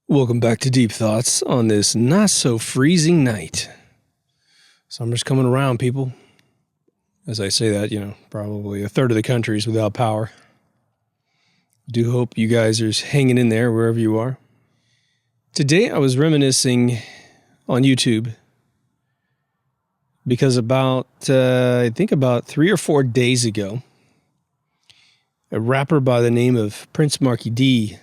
Welcome back to Deep Thoughts on this not-so-freezing night. Summer's coming around, people. As I say that, probably a third of the country is without power. Do hope you guys are hanging in there wherever you are. Today I was reminiscing on YouTube because about 3 or 4 days ago, a rapper by the name of Prince Marky D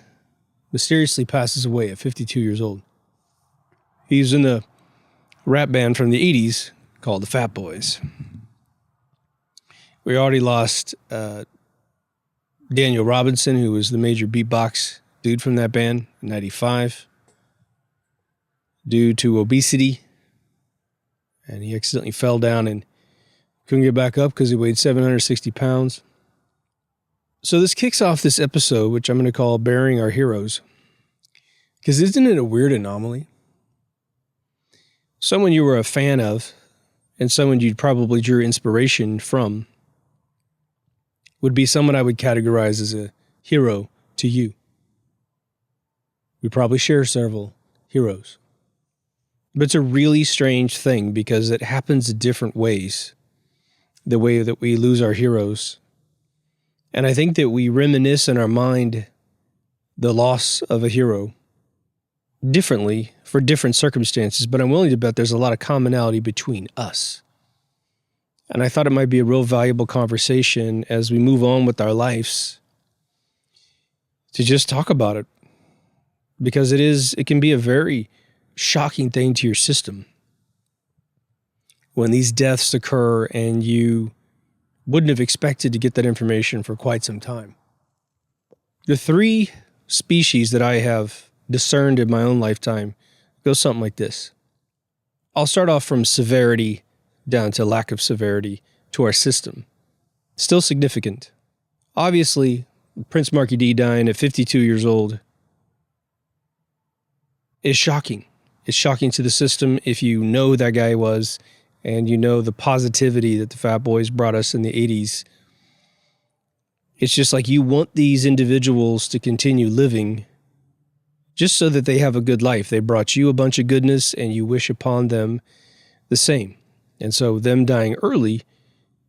mysteriously passes away at 52 years old. He was in the rap band from the 80s called the Fat Boys. We already lost Daniel Robinson, who was the major beatbox dude from that band in 95, due to obesity. And he accidentally fell down and couldn't get back up because he weighed 760 pounds. So this kicks off this episode, which I'm going to call Burying Our Heroes. Because isn't it a weird anomaly? Someone you were a fan of and someone you'd probably drew inspiration from would be someone I would categorize as a hero to you. We probably share several heroes. But it's a really strange thing because it happens in different ways, the way that we lose our heroes. And I think that we reminisce in our mind the loss of a hero differently for different circumstances, but I'm willing to bet there's a lot of commonality between us. And I thought it might be a real valuable conversation as we move on with our lives to just talk about it, because it can be a very shocking thing to your system when these deaths occur and you wouldn't have expected to get that information for quite some time. The 3 species that I have discerned in my own lifetime go something like this. I'll start off from severity down to lack of severity to our system. Still significant. Obviously, Prince Marky D dying at 52 years old is shocking. It's shocking to the system if you know who that guy was and you know the positivity that the Fat Boys brought us in the 80s. It's just like you want these individuals to continue living just so that they have a good life. They brought you a bunch of goodness and you wish upon them the same. And so them dying early,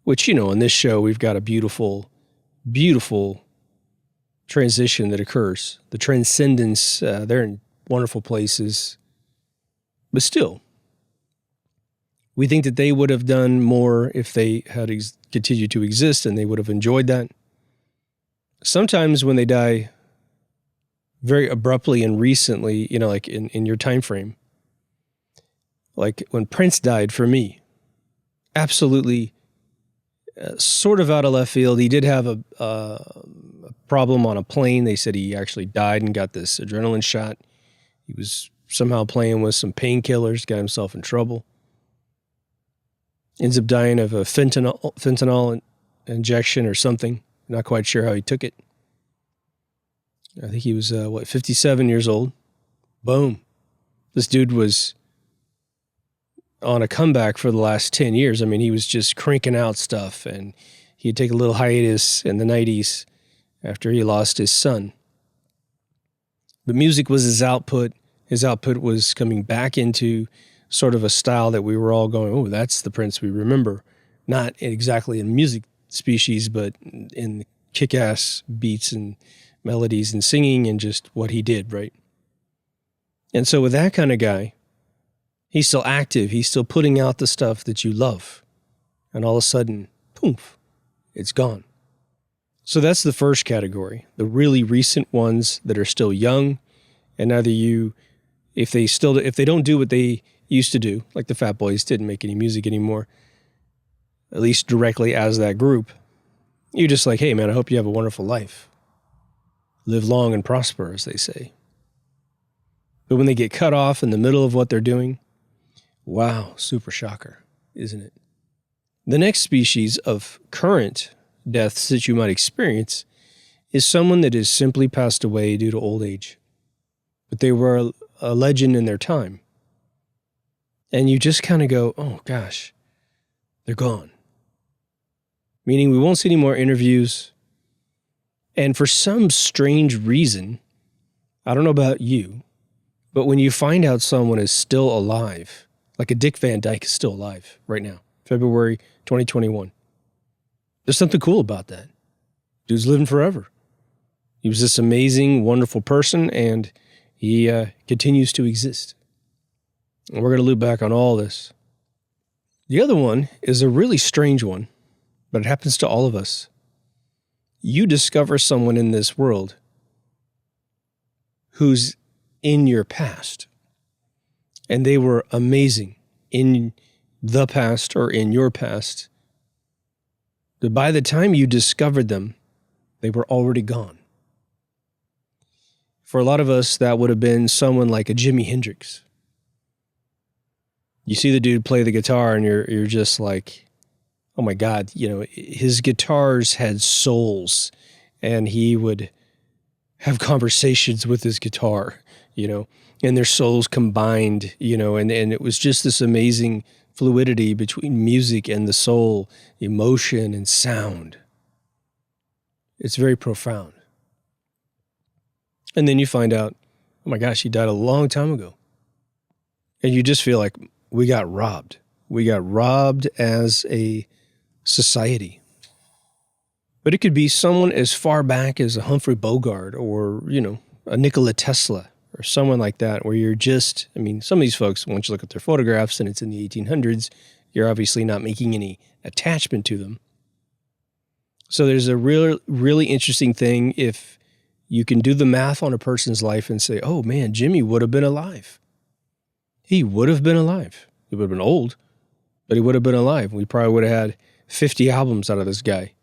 which, in this show, we've got a beautiful, beautiful transition that occurs. The transcendence, they're in wonderful places. But still, we think that they would have done more if they had continued to exist and they would have enjoyed that. Sometimes when they die very abruptly and recently, like in your time frame, like when Prince died for me, absolutely sort of out of left field. He did have a problem on a plane. They said he actually died and got this adrenaline shot. He was somehow playing with some painkillers, got himself in trouble. Ends up dying of a fentanyl injection or something. Not quite sure how he took it. I think he was, 57 years old. Boom. This dude was on a comeback for the last 10 years. I mean, he was just cranking out stuff, and he'd take a little hiatus in the 90s after he lost his son. But music was his output. His output was coming back into sort of a style that we were all going, oh, that's the Prince we remember. Not exactly in music species, but in kick-ass beats and melodies and singing and just what he did, right? And so with that kind of guy, he's still active. He's still putting out the stuff that you love. And all of a sudden, poof, it's gone. So that's the first category, the really recent ones that are still young. And if they don't do what they used to do, like the Fat Boys didn't make any music anymore, at least directly as that group, you're just like, hey man, I hope you have a wonderful life. Live long and prosper, as they say. But when they get cut off in the middle of what they're doing, wow, super shocker, isn't it? The next species of current deaths that you might experience is someone that has simply passed away due to old age. But they were a legend in their time. And you just kind of go, oh gosh, they're gone. Meaning we won't see any more interviews. And for some strange reason, I don't know about you, But when you find out someone is still alive, like a Dick Van Dyke is still alive right now, February 2021, there's something cool about that. Dude's living forever. He was this amazing, wonderful person, and he continues to exist. And we're going to loop back on all this. The other one is a really strange one, but it happens to all of us. You discover someone in this world who's in your past, and they were amazing in the past or in your past. But by the time you discovered them, they were already gone. For a lot of us, that would have been someone like a Jimi Hendrix. You see the dude play the guitar and you're just like, oh my God, his guitars had souls, and he would have conversations with his guitar, and their souls combined, and it was just this amazing fluidity between music and the soul, emotion and sound. It's very profound. And then you find out, oh my gosh, he died a long time ago. And you just feel like we got robbed. We got robbed as a society. But it could be someone as far back as a Humphrey Bogart or, a Nikola Tesla or someone like that, where you're just, some of these folks, once you look at their photographs and it's in the 1800s, you're obviously not making any attachment to them. So there's a really interesting thing if you can do the math on a person's life and say, oh man, Jimmy would have been alive. He would have been alive. He would have been old, but he would have been alive. We probably would have had 50 albums out of this guy.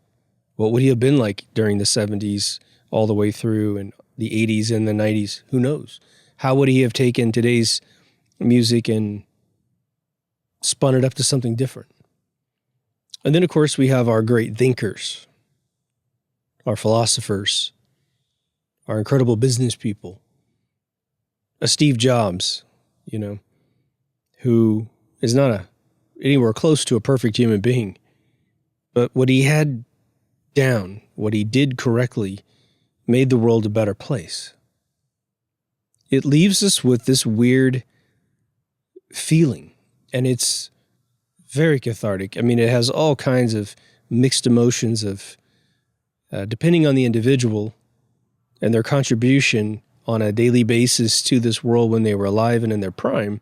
What would he have been like during the 70s all the way through and the 80s and the 90s? Who knows? How would he have taken today's music and spun it up to something different? And then, of course, we have our great thinkers, our philosophers, our incredible business people, a Steve Jobs, who is not anywhere close to a perfect human being. But what he had down, what he did correctly, made the world a better place. It leaves us with this weird feeling, and it's very cathartic. It has all kinds of mixed emotions of, depending on the individual and their contribution on a daily basis to this world when they were alive and in their prime.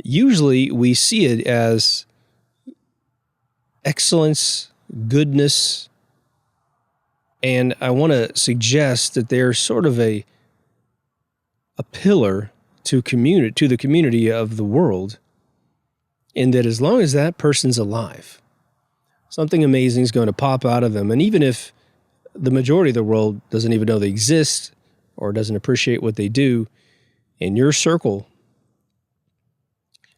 Usually we see it as excellence, goodness, and I want to suggest that they're sort of a pillar to the community of the world, in that as long as that person's alive, something amazing is going to pop out of them. And even if the majority of the world doesn't even know they exist or doesn't appreciate what they do, in your circle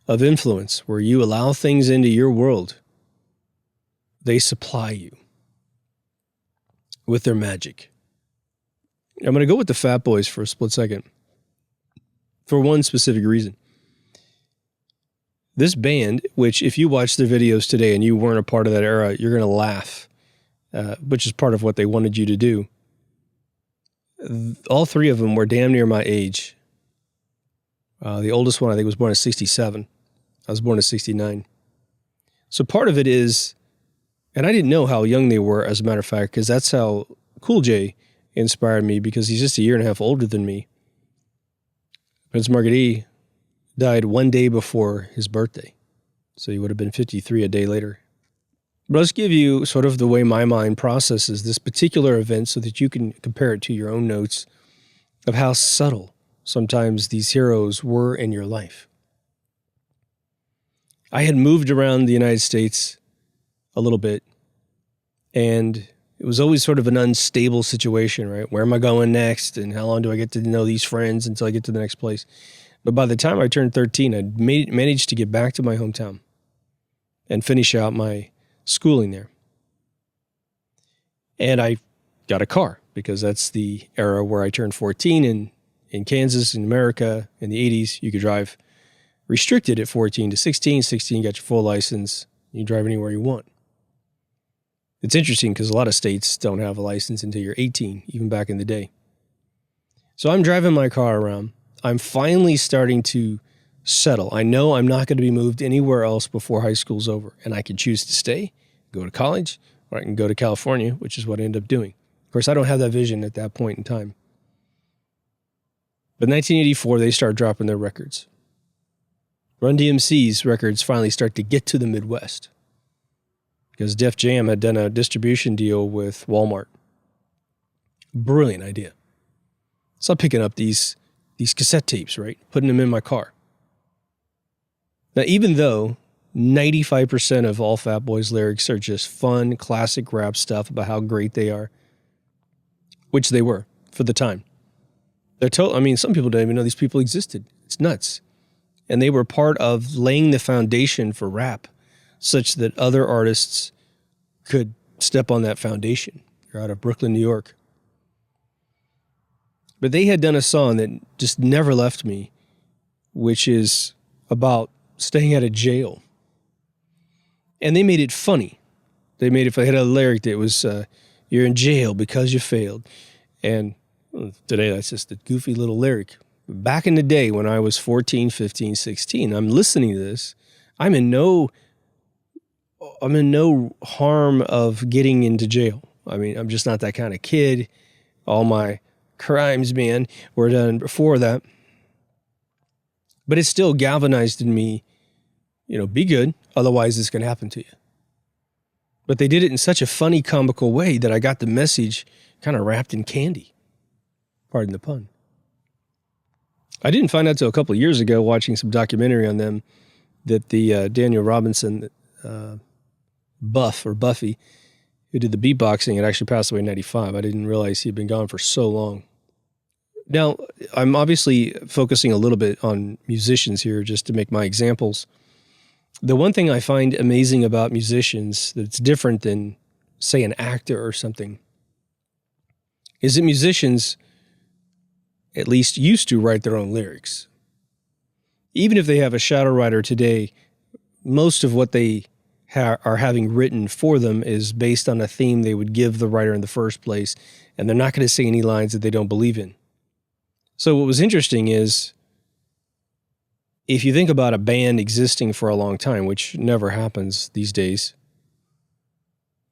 of influence where you allow things into your world, they supply you with their magic. I'm going to go with the Fat Boys for a split second for one specific reason. This band, which if you watch their videos today and you weren't a part of that era, you're going to laugh, which is part of what they wanted you to do. All three of them were damn near my age. The oldest one, I think, was born in 1967. I was born in 1969. So part of it is, and I didn't know how young they were, as a matter of fact, because that's how Cool J inspired me, because he's just a year and a half older than me. Prince Margaret died one day before his birthday. So he would have been 53 a day later. But let's give you sort of the way my mind processes this particular event so that you can compare it to your own notes of how subtle sometimes these heroes were in your life. I had moved around the United States a little bit, and it was always sort of an unstable situation, right? Where am I going next? And how long do I get to know these friends until I get to the next place? But by the time I turned 13, I managed to get back to my hometown and finish out my schooling there. And I got a car, because that's the era where I turned 14 in Kansas, in America, in the 80s. You could drive restricted at 14 to 16. 16, you got your full license. You drive anywhere you want. It's interesting because a lot of states don't have a license until you're 18, even back in the day. So I'm driving my car around. I'm finally starting to settle. I know I'm not going to be moved anywhere else before high school's over, and I can choose to stay, go to college, or I can go to California, which is what I end up doing. Of course, I don't have that vision at that point in time. But 1984, they start dropping their records. Run DMC's records finally start to get to the Midwest because Def Jam had done a distribution deal with Walmart. Brilliant idea. So I'm picking up these cassette tapes, right? Putting them in my car. Now, even though 95% of all Fat Boys lyrics are just fun, classic rap stuff about how great they are, which they were for the time. Some people don't even know these people existed. It's nuts. And they were part of laying the foundation for rap such that other artists could step on that foundation. They're out of Brooklyn, New York. But they had done a song that just never left me, which is about staying out of jail. And they made it funny. They had a lyric that was, you're in jail because you failed. And today that's just a goofy little lyric. Back in the day when I was 14, 15, 16, I'm listening to this. I'm in no harm of getting into jail. I mean, I'm just not that kind of kid. All my crimes, man, were done before that. But it still galvanized in me, be good, otherwise it's going to happen to you. But they did it in such a funny, comical way that I got the message kind of wrapped in candy. Pardon the pun. I didn't find out until a couple of years ago watching some documentary on them that the Daniel Robinson Buffy, who did the beatboxing, had actually passed away in 95. I didn't realize he'd been gone for so long. Now, I'm obviously focusing a little bit on musicians here just to make my examples. The one thing I find amazing about musicians that's different than, say, an actor or something, is that musicians at least used to write their own lyrics. Even if they have a shadow writer today, most of what they are having written for them is based on a theme they would give the writer in the first place, and they're not going to say any lines that they don't believe in. So what was interesting is, if you think about a band existing for a long time, which never happens these days,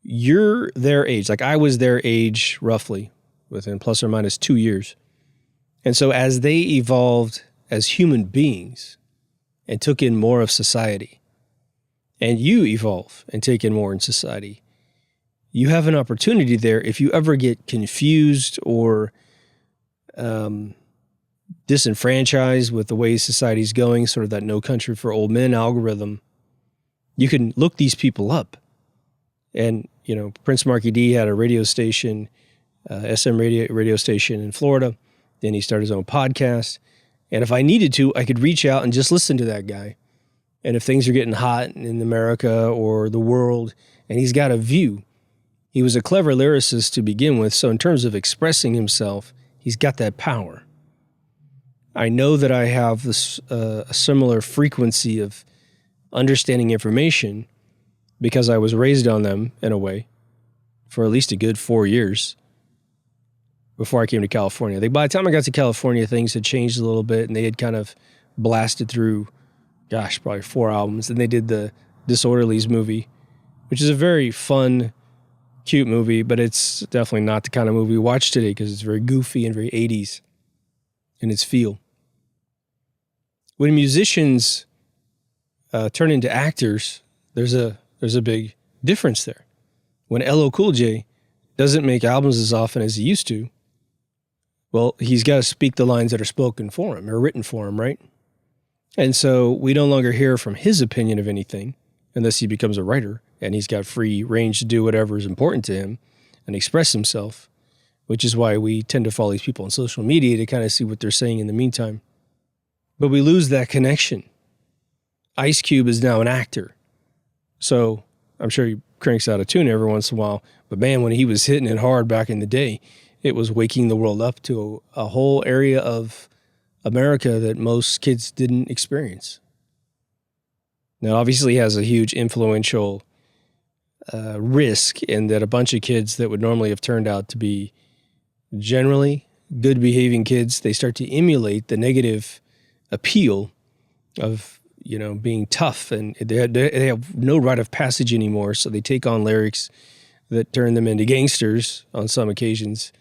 you're their age. Like I was their age roughly, within plus or minus 2 years. And so as they evolved as human beings and took in more of society, and you evolve and take in more in society, you have an opportunity there if you ever get confused or disenfranchised with the way society's going, sort of that No Country for Old Men algorithm. You can look these people up. And, Prince Marky D had a radio station, SM radio station in Florida. Then he started his own podcast. And if I needed to, I could reach out and just listen to that guy. And if things are getting hot in America or the world, and he's got a view, he was a clever lyricist to begin with. So in terms of expressing himself, he's got that power. I know that I have this a similar frequency of understanding information because I was raised on them in a way for at least a good 4 years before I came to California. By the time I got to California, things had changed a little bit, and they had kind of blasted through, probably 4 albums. And they did the Disorderlies movie, which is a very fun, cute movie, but it's definitely not the kind of movie we watch today because it's very goofy and very 80s in its feel. When musicians turn into actors, there's a big difference there. When LL Cool J doesn't make albums as often as he used to, well, he's got to speak the lines that are spoken for him or written for him, right? And so we no longer hear from his opinion of anything unless he becomes a writer and he's got free range to do whatever is important to him and express himself, which is why we tend to follow these people on social media to kind of see what they're saying in the meantime. But we lose that connection. Ice Cube is now an actor. So I'm sure he cranks out a tune every once in a while. But man, when he was hitting it hard back in the day, it was waking the world up to a whole area of America that most kids didn't experience. Now, obviously, he has a huge influential risk in that a bunch of kids that would normally have turned out to be generally good behaving kids, they start to emulate the negative appeal of, being tough, and they have no rite of passage anymore. So they take on lyrics that turn them into gangsters on some occasions,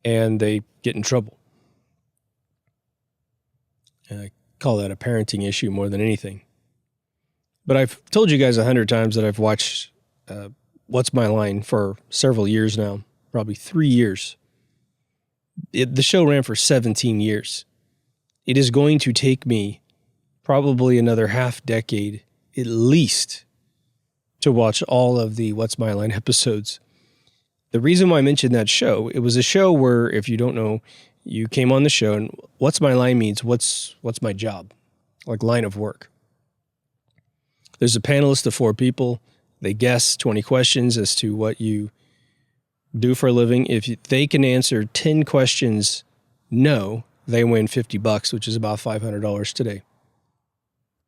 and they get in trouble. And I call that a parenting issue more than anything. But I've told you guys 100 times that I've watched What's My Line for several years now, probably 3 years. The show ran for 17 years. It is going to take me probably another half decade at least to watch all of the What's My Line episodes. The reason why I mentioned that show, it was a show where, if you don't know, you came on the show, and What's My Line means what's my job, like line of work. There's a panelist of 4 people. They guess 20 questions as to what you do for a living. If they can answer 10 questions no, they win $50, which is about $500 today.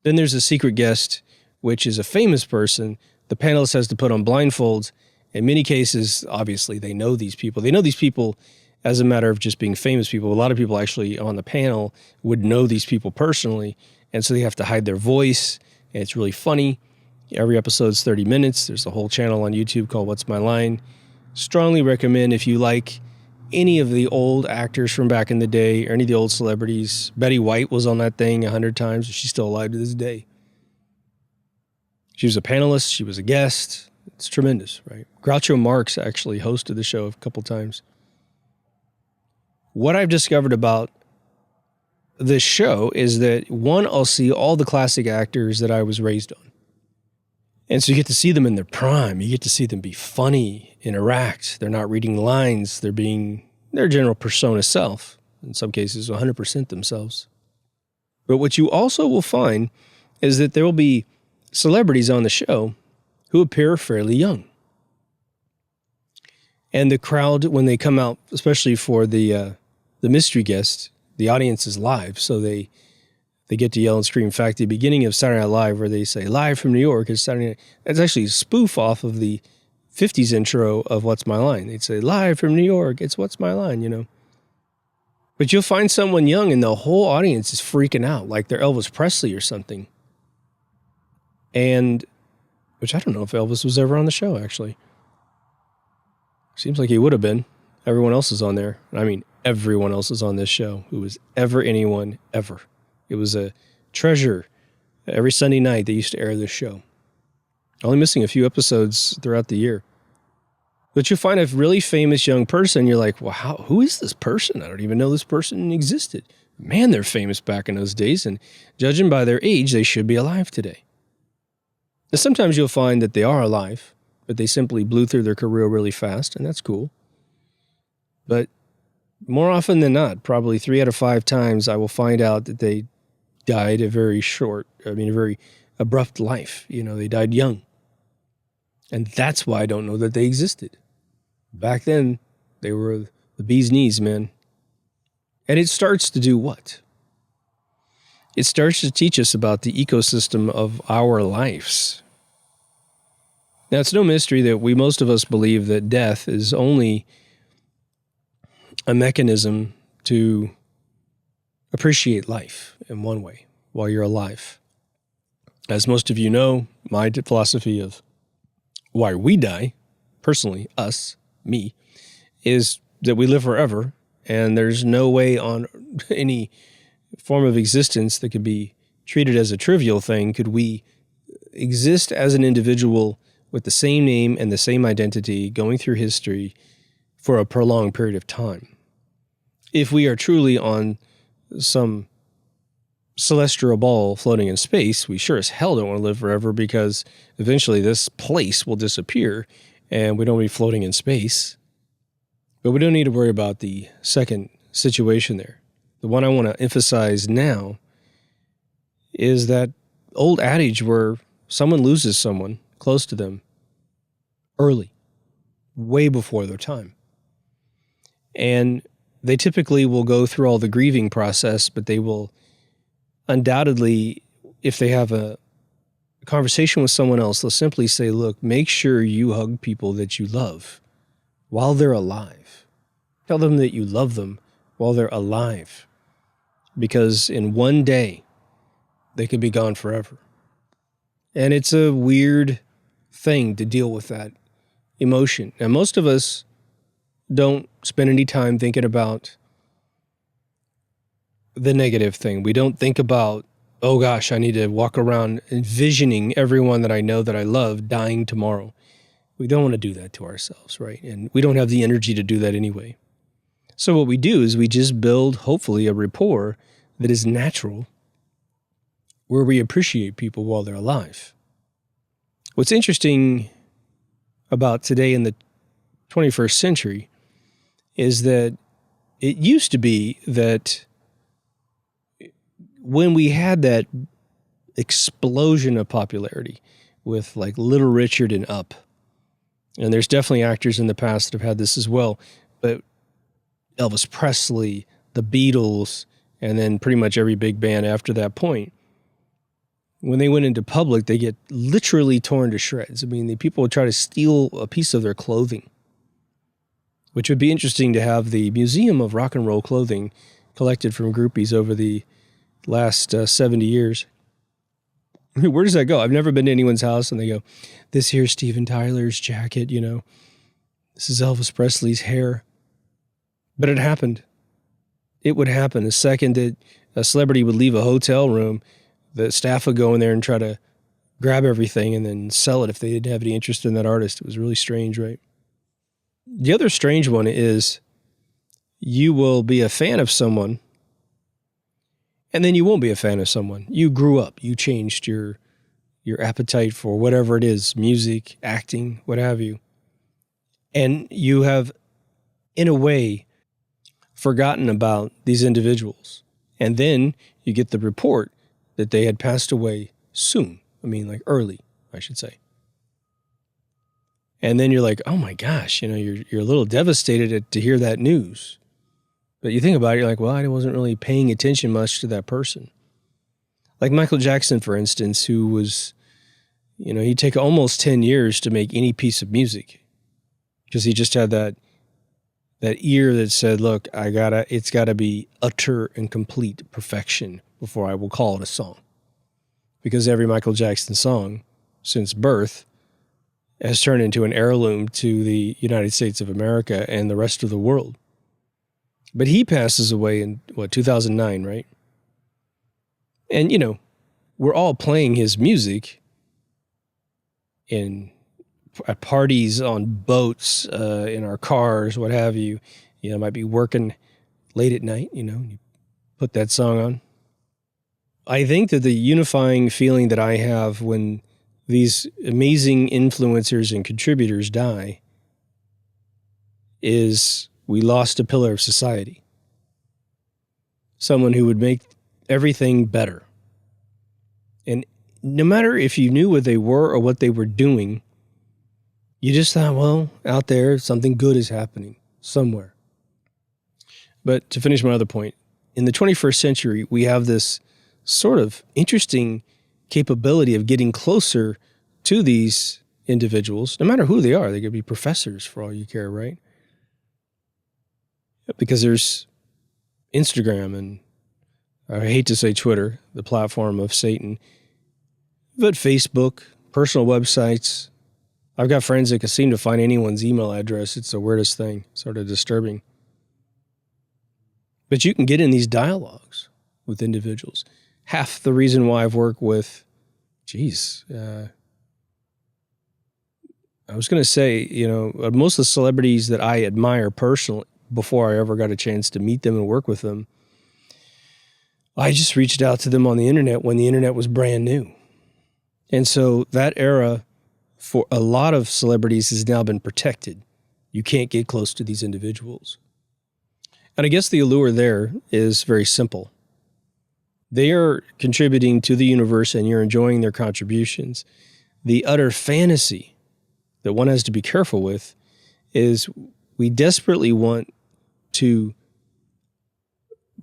Then there's a secret guest, which is a famous person. The panelist has to put on blindfolds. In many cases, obviously, they know these people. They know these people as a matter of just being famous people. A lot of people actually on the panel would know these people personally, and so they have to hide their voice, and it's really funny. Every episode's 30 minutes. There's a whole channel on YouTube called What's My Line. Strongly recommend if you like any of the old actors from back in the day or any of the old celebrities. Betty White was on that thing 100 times. She's still alive to this day. She was a panelist. She was a guest. It's tremendous, right? Groucho Marx actually hosted the show a couple times. What I've discovered about this show is that, one, I'll see all the classic actors that I was raised on. And so you get to see them in their prime. You get to see them be funny, interact. They're not reading lines. They're being their general persona self. In some cases, 100% themselves. But what you also will find is that there will be celebrities on the show who appear fairly young. And the crowd, when they come out, especially for the mystery guest, the audience is live, so they get to yell and scream. In fact, the beginning of Saturday Night Live, where they say, live from New York, is Saturday Night. That's actually a spoof off of the 50s intro of What's My Line. They'd say, live from New York, it's What's My Line, But you'll find someone young, and the whole audience is freaking out, like they're Elvis Presley or something. And, which I don't know if Elvis was ever on the show, actually. Seems like he would have been. Everyone else is on there. I mean, everyone else is on this show who was ever anyone, ever. It was a treasure. Every Sunday night, they used to air this show. Only missing a few episodes throughout the year. But you find a really famous young person, you're like, well, who is this person? I don't even know this person existed. Man, they're famous back in those days, and judging by their age, they should be alive today. Now, sometimes you'll find that they are alive, but they simply blew through their career really fast, and that's cool. But more often than not, probably 3 out of 5 times, I will find out that they died a very abrupt life. They died young. And that's why I don't know that they existed. Back then, they were the bee's knees, man. And it starts to do what? It starts to teach us about the ecosystem of our lives. Now, it's no mystery that most of us believe that death is only a mechanism to appreciate life in one way while you're alive. As most of you know, my philosophy of why we die, personally, us, me, is that we live forever, and there's no way on any form of existence that could be treated as a trivial thing could we exist as an individual with the same name and the same identity going through history for a prolonged period of time. If we are truly on some celestial ball floating in space, we sure as hell don't want to live forever, because eventually this place will disappear and we don't want to be floating in space. But we don't need to worry about the second situation there. The one I want to emphasize now is that old adage where someone loses someone close to them early, way before their time. And they typically will go through all the grieving process, but they will undoubtedly, if they have a conversation with someone else, they'll simply say, look, make sure you hug people that you love while they're alive. Tell them that you love them while they're alive, because in one day they could be gone forever. And it's a weird thing to deal with that emotion. And most of us don't spend any time thinking about the negative thing. We don't think about, oh gosh, I need to walk around envisioning everyone that I know that I love dying tomorrow. We don't want to do that to ourselves, right? And we don't have the energy to do that anyway. So what we do is we just build, hopefully, a rapport that is natural, where we appreciate people while they're alive. What's interesting about today in the 21st century is that it used to be that when we had that explosion of popularity with like Little Richard and Up, and there's definitely actors in the past that have had this as well, but Elvis Presley, the Beatles, and then pretty much every big band after that point, when they went into public, they get literally torn to shreds. I mean, the people would try to steal a piece of their clothing, which would be interesting to have the Museum of Rock and Roll Clothing collected from groupies over the last 70 years. Where does that go? I've never been to anyone's house and they go, this here's Steven Tyler's jacket, you know. This is Elvis Presley's hair. But it happened. It would happen. The second that a celebrity would leave a hotel room, the staff would go in there and try to grab everything and then sell it if they didn't have any interest in that artist. It was really strange, right? The other strange one is you will be a fan of someone and then you won't be a fan of someone. You grew up. You changed your appetite for whatever it is, music, acting, what have you. And you have, in a way, forgotten about these individuals. And then you get the report that they had passed away soon. I mean, like early, I should say. And then you're like, oh my gosh, you know, you're a little devastated to hear that news. But you think about it, you're like, well, I wasn't really paying attention much to that person. Like Michael Jackson, for instance, who was, you know, he'd take almost 10 years to make any piece of music because he just had that ear that said, look, it's gotta be utter and complete perfection before I will call it a song. Because every Michael Jackson song since birth has turned into an heirloom to the United States of America and the rest of the world. But he passes away in, 2009, right? And, you know, we're all playing his music at parties, on boats, in our cars, what have you. You know, might be working late at night, you know, you put that song on. I think that the unifying feeling that I have when these amazing influencers and contributors die is we lost a pillar of society. Someone who would make everything better. And no matter if you knew what they were or what they were doing, you just thought, well, out there, something good is happening somewhere. But to finish my other point, in the 21st century, we have this sort of interesting capability of getting closer to these individuals, no matter who they are. They could be professors for all you care, right? Because there's Instagram and, I hate to say Twitter, the platform of Satan, but Facebook, personal websites. I've got friends that can seem to find anyone's email address. It's the weirdest thing, sort of disturbing. But you can get in these dialogues with individuals. Half the reason why I've worked with, I was going to say, you know, most of the celebrities that I admire personally, before I ever got a chance to meet them and work with them, I just reached out to them on the internet when the internet was brand new. And so that era for a lot of celebrities has now been protected. You can't get close to these individuals. And I guess the allure there is very simple. They are contributing to the universe and you're enjoying their contributions. The utter fantasy that one has to be careful with is we desperately want to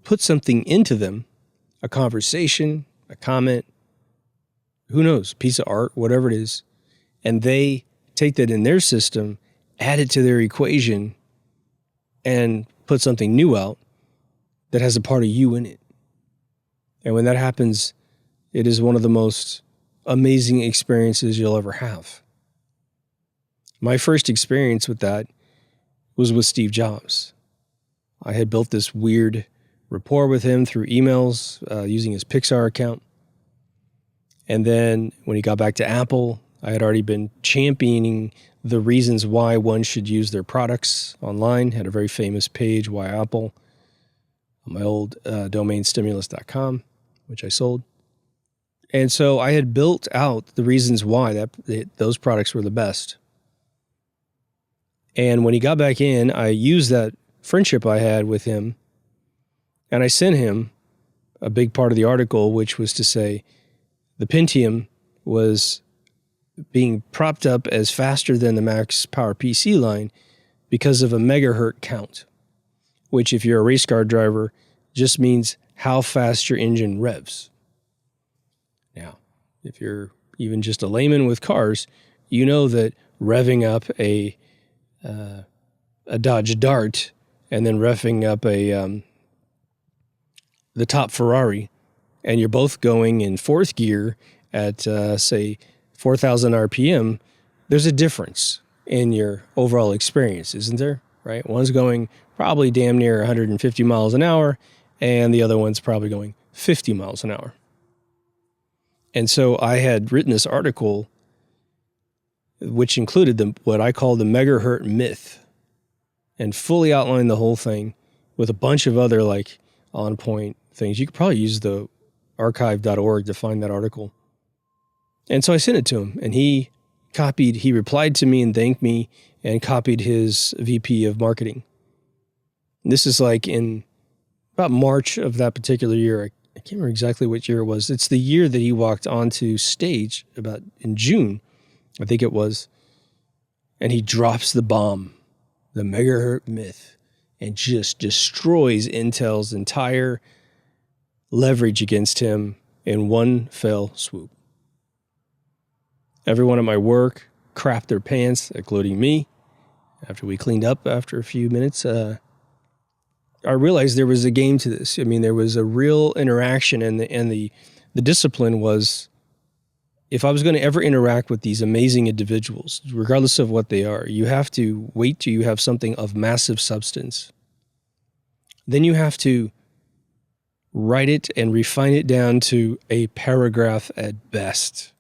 put something into them, a conversation, a comment, who knows, piece of art, whatever it is, and they take that in their system, add it to their equation, and put something new out, that has a part of you in it. And when that happens, it is one of the most amazing experiences you'll ever have. My first experience with that was with Steve Jobs. I had built this weird rapport with him through emails using his Pixar account. And then when he got back to Apple, I had already been championing the reasons why one should use their products online. Had a very famous page, Why Apple, on my old domain, stimulus.com, which I sold. And so I had built out the reasons why those products were the best. And when he got back in, I used that friendship I had with him, and I sent him a big part of the article, which was to say the Pentium was being propped up as faster than the Max Power PC line because of a megahertz count, which if you're a race car driver just means how fast your engine revs. Now, if you're even just a layman with cars, you know that revving up a Dodge Dart and then revving up the top Ferrari, and you're both going in fourth gear at, say, 4,000 RPM, there's a difference in your overall experience, isn't there? Right? One's going probably damn near 150 miles an hour, and the other one's probably going 50 miles an hour. And so I had written this article which included what I call the megahertz myth, and fully outlined the whole thing with a bunch of other like on-point things. You could probably use the archive.org to find that article. And so I sent it to him, and he replied to me and thanked me and copied his VP of marketing. And this is like in about March of that particular year. I can't remember exactly what year it was. It's the year that he walked onto stage, about in June, I think it was, and he drops the bomb, the megahertz myth, and just destroys Intel's entire leverage against him in one fell swoop. Everyone at my work crapped their pants, including me. After we cleaned up after a few minutes, I realized there was a game to this. I mean, there was a real interaction, and the discipline was, if I was going to ever interact with these amazing individuals, regardless of what they are, you have to wait till you have something of massive substance. Then you have to write it and refine it down to a paragraph at best.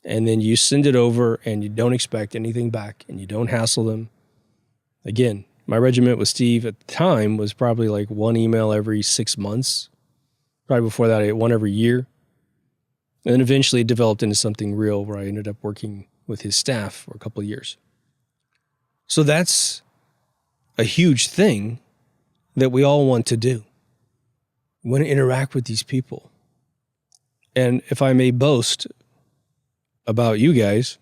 And then you send it over, and you don't expect anything back, and you don't hassle them. Again, my regiment with Steve at the time was probably like one email every 6 months. Probably before that, I had one every year. And then eventually it developed into something real where I ended up working with his staff for a couple of years. So that's a huge thing that we all want to do. We want to interact with these people. And if I may boast about you guys,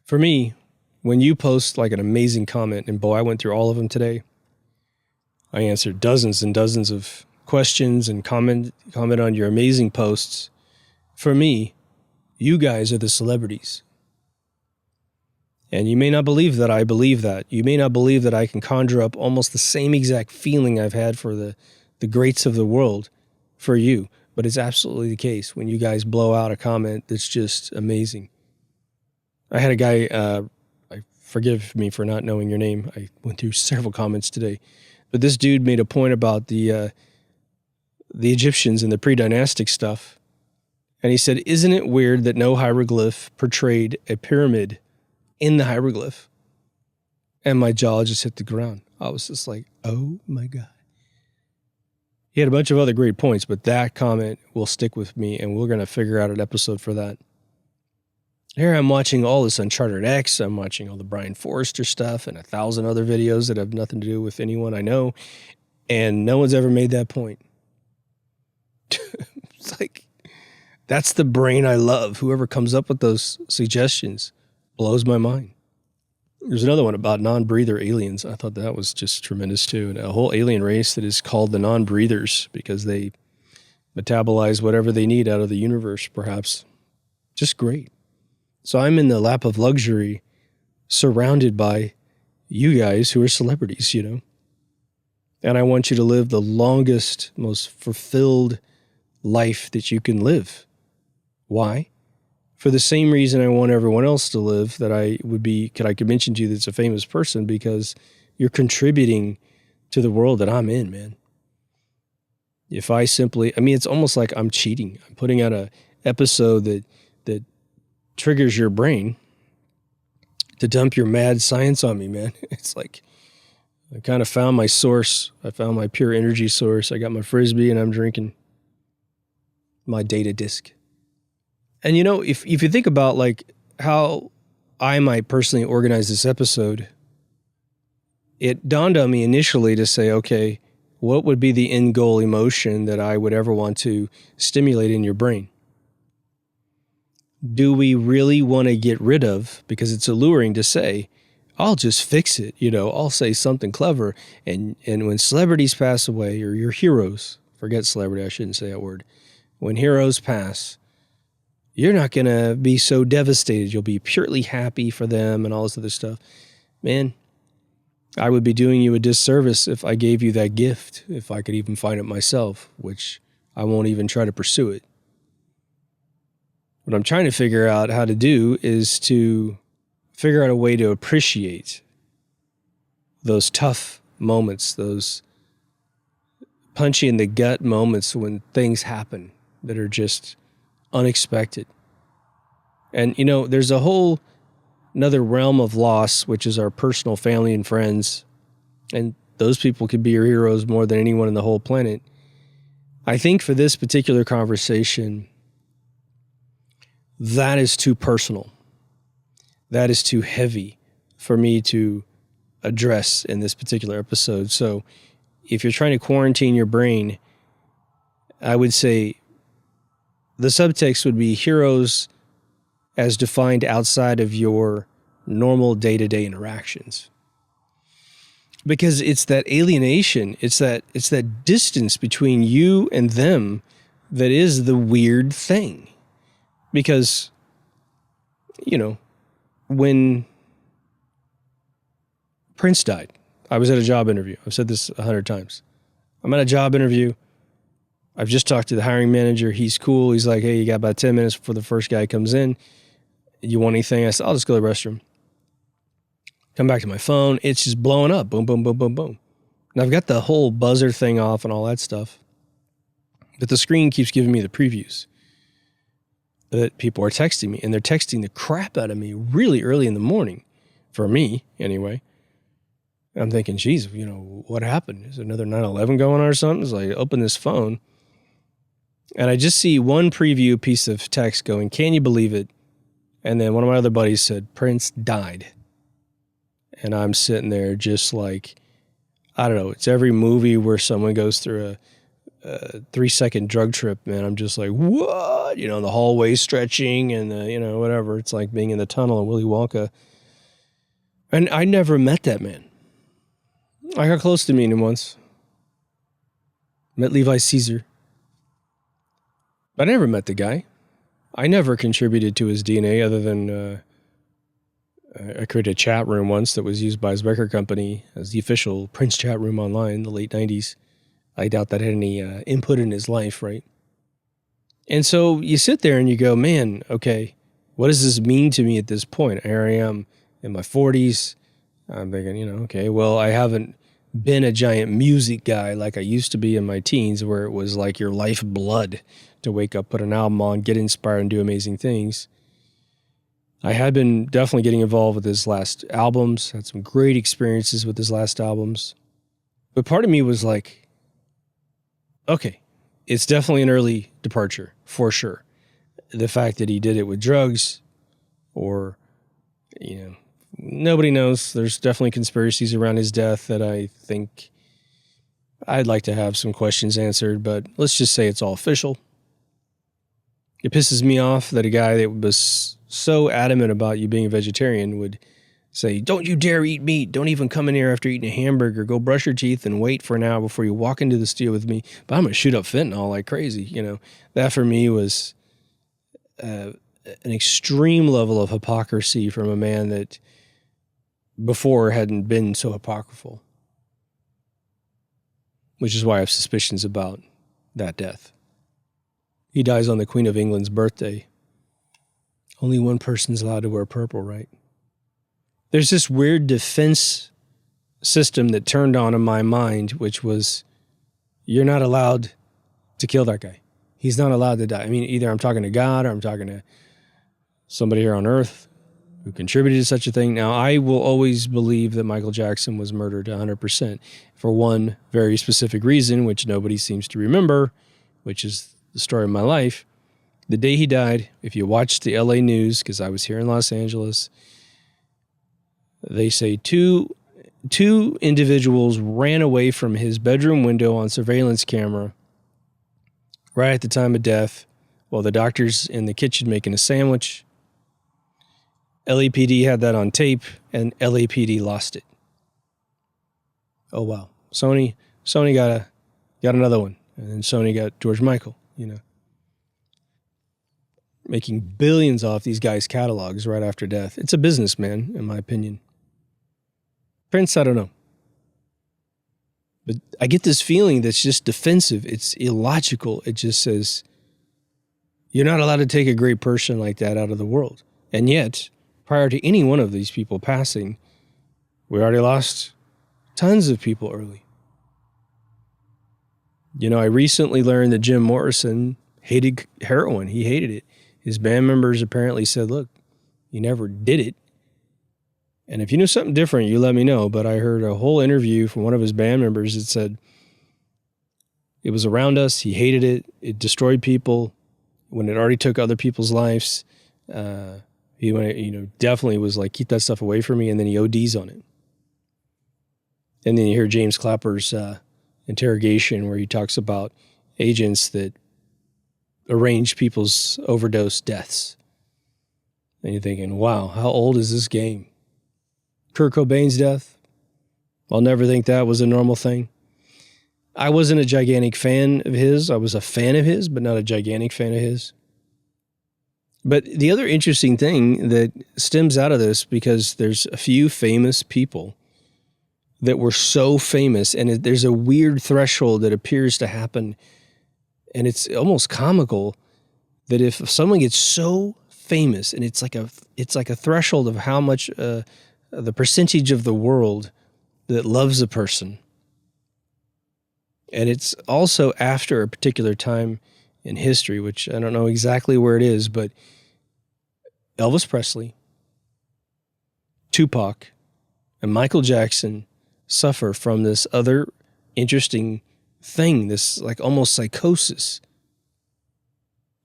for me, when you post like an amazing comment, and boy, I went through all of them today. I answered dozens and dozens of questions and comment on your amazing posts. For me, you guys are the celebrities. And you may not believe that I believe that. You may not believe that I can conjure up almost the same exact feeling I've had for the greats of the world for you. But it's absolutely the case when you guys blow out a comment that's just amazing. I had a guy, forgive me for not knowing your name. I went through several comments today. But this dude made a point about the Egyptians and the pre-dynastic stuff. And he said, isn't it weird that no hieroglyph portrayed a pyramid in the hieroglyph? And my jaw just hit the ground. I was just like, oh my God. He had a bunch of other great points, but that comment will stick with me, and we're going to figure out an episode for that. Here I'm watching all this Uncharted X. I'm watching all the Brian Forrester stuff and 1,000 other videos that have nothing to do with anyone I know. And no one's ever made that point. It's like, that's the brain I love. Whoever comes up with those suggestions blows my mind. There's another one about non-breather aliens. I thought that was just tremendous too. And a whole alien race that is called the non-breathers because they metabolize whatever they need out of the universe, perhaps. Just great. So I'm in the lap of luxury surrounded by you guys who are celebrities, you know. And I want you to live the longest, most fulfilled life that you can live. Why? For the same reason I want everyone else to live that I could mention to you that's a famous person, because you're contributing to the world that I'm in, man. If I simply, it's almost like I'm cheating. I'm putting out a episode that triggers your brain to dump your mad science on me, man. It's like I kind of found my source. I found my pure energy source. I got my Frisbee and I'm drinking my data disk. And if you think about like how I might personally organize this episode, it dawned on me initially to say, okay, what would be the end goal emotion that I would ever want to stimulate in your brain? Do we really want to get rid of, because it's alluring to say, I'll just fix it, I'll say something clever. And when celebrities pass away, or your heroes, forget celebrity, I shouldn't say that word. When heroes pass, you're not going to be so devastated. You'll be purely happy for them and all this other stuff. Man, I would be doing you a disservice if I gave you that gift, if I could even find it myself, which I won't even try to pursue it. What I'm trying to figure out how to do is to figure out a way to appreciate those tough moments, those punchy in the gut moments when things happen that are just unexpected. And, there's a whole another realm of loss, which is our personal family and friends. And those people could be your heroes more than anyone in the whole planet. I think for this particular conversation, that is too personal. That is too heavy for me to address in this particular episode. So if you're trying to quarantine your brain, I would say the subtext would be heroes as defined outside of your normal day-to-day interactions. Because it's that alienation, it's that distance between you and them that is the weird thing. Because, when Prince died, I was at a job interview. I've said this 100 times. I'm at a job interview. I've just talked to the hiring manager. He's cool. He's like, hey, you got about 10 minutes before the first guy comes in. You want anything? I said, I'll just go to the restroom. Come back to my phone. It's just blowing up. Boom, boom, boom, boom, boom. And I've got the whole buzzer thing off and all that stuff. But the screen keeps giving me the previews that people are texting me. And they're texting the crap out of me really early in the morning. For me, anyway. I'm thinking, geez, what happened? Is there another 9/11 going on or something? So I open this phone. And I just see one preview piece of text going, can you believe it? And then one of my other buddies said, Prince died. And I'm sitting there just like, I don't know, it's every movie where someone goes through a 3-second drug trip, man. I'm just like, what? The hallway stretching and whatever. It's like being in the tunnel in Willy Wonka. And I never met that man. I got close to meeting him once. Met Levi Caesar. But I never met the guy. I never contributed to his DNA other than I created a chat room once that was used by his record company as the official Prince chat room online in the late 90s. I doubt that had any input in his life, right? And so you sit there and you go, man, okay, what does this mean to me at this point? Here I am in my 40s. I'm thinking, okay, well, I haven't been a giant music guy like I used to be in my teens, where it was like your lifeblood to wake up, put an album on, get inspired, and do amazing things. I had been definitely getting involved with his last albums, had some great experiences with his last albums. But part of me was like, okay, it's definitely an early departure, for sure. The fact that he did it with drugs or, nobody knows. There's definitely conspiracies around his death that I think I'd like to have some questions answered, but let's just say it's all official. It pisses me off that a guy that was so adamant about you being a vegetarian would say, don't you dare eat meat. Don't even come in here after eating a hamburger. Go brush your teeth and wait for an hour before you walk into the studio with me. But I'm going to shoot up fentanyl like crazy. That for me was an extreme level of hypocrisy from a man that before hadn't been so apocryphal. which is why I have suspicions about that death. He dies on the Queen of England's birthday. Only one person's allowed to wear purple, right? There's this weird defense system that turned on in my mind, which was, you're not allowed to kill that guy. He's not allowed to die. I mean, either I'm talking to God or I'm talking to somebody here on earth who contributed to such a thing. Now, I will always believe that Michael Jackson was murdered 100% for one very specific reason, which nobody seems to remember, which is the story of my life. The day he died, if you watch the LA news, because I was here in Los Angeles, they say two individuals ran away from his bedroom window on surveillance camera right at the time of death while the doctor's in the kitchen making a sandwich. LAPD had that on tape, and LAPD lost it. Oh, wow. Sony got another one, and then Sony got George Michael, making billions off these guys' catalogs right after death. It's a business, man, in my opinion. Prince, I don't know. But I get this feeling that's just defensive. It's illogical. It just says, you're not allowed to take a great person like that out of the world. And yet, prior to any one of these people passing, we already lost tons of people early. I recently learned that Jim Morrison hated heroin. He hated it. His band members apparently said, look, he never did it. And if you know something different, you let me know. But I heard a whole interview from one of his band members that said it was around us. He hated it. It destroyed people when it already took other people's lives. He definitely was like, keep that stuff away from me. And then he ODs on it. And then you hear James Clapper's interrogation where he talks about agents that arrange people's overdose deaths. And you're thinking, wow, how old is this game? Kurt Cobain's death, I'll never think that was a normal thing. I wasn't a gigantic fan of his. I was a fan of his, but not a gigantic fan of his. But the other interesting thing that stems out of this, because there's a few famous people that were so famous, and there's a weird threshold that appears to happen, and it's almost comical that if someone gets so famous, and it's like a threshold of how much the percentage of the world that loves a person. And it's also after a particular time in history, which I don't know exactly where it is, but Elvis Presley, Tupac, and Michael Jackson suffer from this other interesting thing, this like almost psychosis,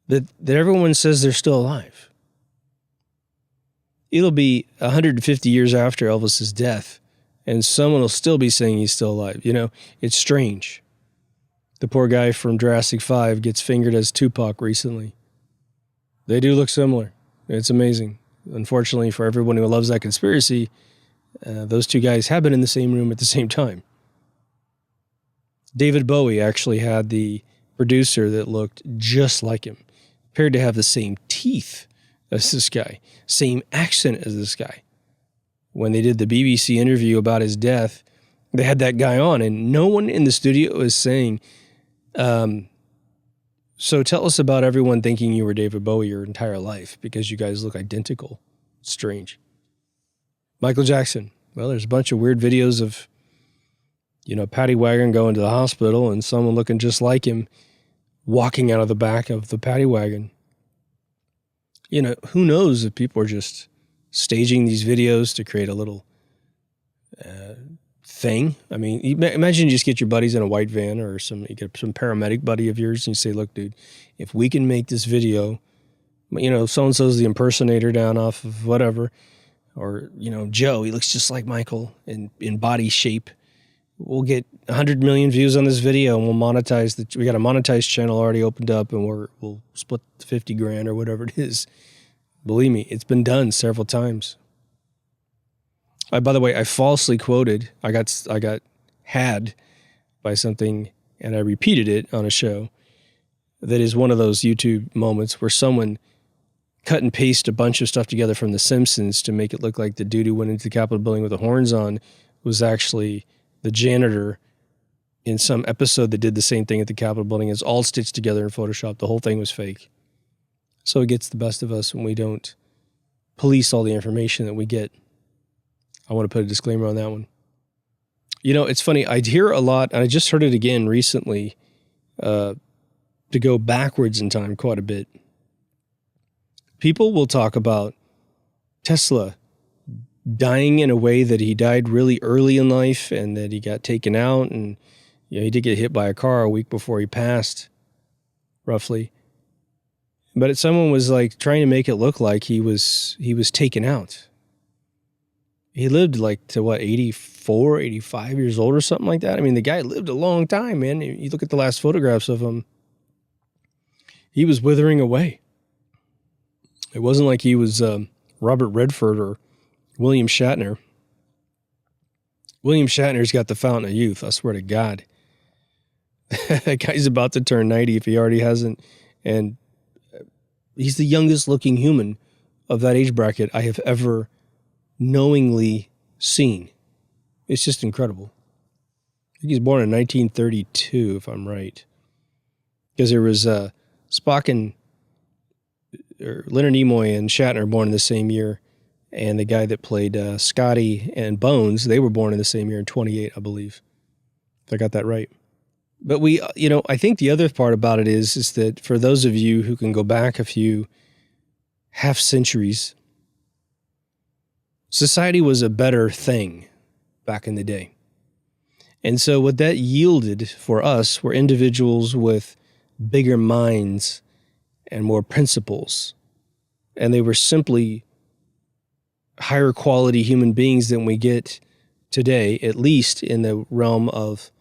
that everyone says they're still alive. It'll be 150 years after Elvis's death, and someone will still be saying he's still alive. It's strange. The poor guy from Jurassic 5 gets fingered as Tupac recently. They do look similar. It's amazing. Unfortunately, for everyone who loves that conspiracy, those two guys have been in the same room at the same time. David Bowie actually had the producer that looked just like him, appeared to have the same teeth as this guy, same accent as this guy. When they did the BBC interview about his death, they had that guy on, and no one in the studio is saying, so tell us about everyone thinking you were David Bowie your entire life because you guys look identical. Strange. Michael Jackson. Well, there's a bunch of weird videos of, paddy wagon going to the hospital and someone looking just like him walking out of the back of the paddy wagon. Who knows if people are just staging these videos to create a little thing. I mean, imagine you just get your buddies in a white van or you get some paramedic buddy of yours and you say, look, dude, if we can make this video, so-and-so's the impersonator down off of whatever, or, Joe, he looks just like Michael in body shape. We'll get 100 million views on this video and we'll monetize we got a monetized channel already opened up and we'll split $50,000 or whatever it is. Believe me, it's been done several times. By the way, I falsely quoted, I got had by something and I repeated it on a show that is one of those YouTube moments where someone cut and paste a bunch of stuff together from The Simpsons to make it look like the dude who went into the Capitol building with the horns on was actually the janitor in some episode that did the same thing at the Capitol building. It's all stitched together in Photoshop. The whole thing was fake. So it gets the best of us when we don't police all the information that we get. I want to put a disclaimer on that one. You know, it's funny. I hear a lot, and I just heard it again recently, to go backwards in time quite a bit. People will talk about Tesla dying in a way that he died really early in life and that he got taken out, and he did get hit by a car a week before he passed, roughly. But someone was like trying to make it look like he was taken out. He lived like to 84, 85 years old or something like that. I mean, the guy lived a long time, man. You look at the last photographs of him, he was withering away. It wasn't like he was Robert Redford or William Shatner. William Shatner's got the fountain of youth, I swear to God. That guy's about to turn 90 if he already hasn't. And he's the youngest looking human of that age bracket I have ever knowingly seen. It's just incredible. I think he's born in 1932, if I'm right. Because there was Spock and Leonard Nimoy and Shatner born in the same year. And the guy that played Scotty and Bones, they were born in the same year in 28, I believe. If I got that right. But I think the other part about it is that for those of you who can go back a few half centuries, society was a better thing back in the day. And so what that yielded for us were individuals with bigger minds and more principles. And they were simply higher quality human beings than we get today, at least in the realm of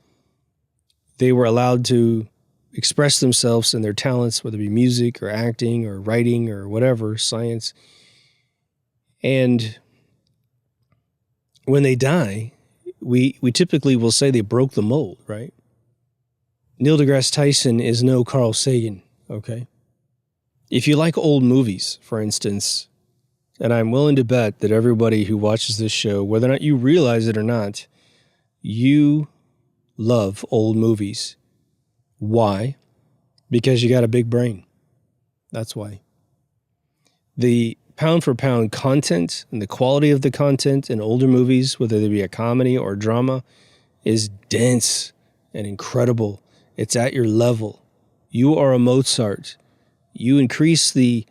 they were allowed to express themselves and their talents, whether it be music or acting or writing or whatever, science. And when they die, we typically will say they broke the mold, right? Neil deGrasse Tyson is no Carl Sagan, okay? If you like old movies, for instance, and I'm willing to bet that everybody who watches this show, whether or not you realize it or not, you love old movies. Why? Because you got a big brain. That's why. The pound for pound content and the quality of the content in older movies, whether they be a comedy or drama, is dense and incredible. It's at your level. You are a Mozart. You increase the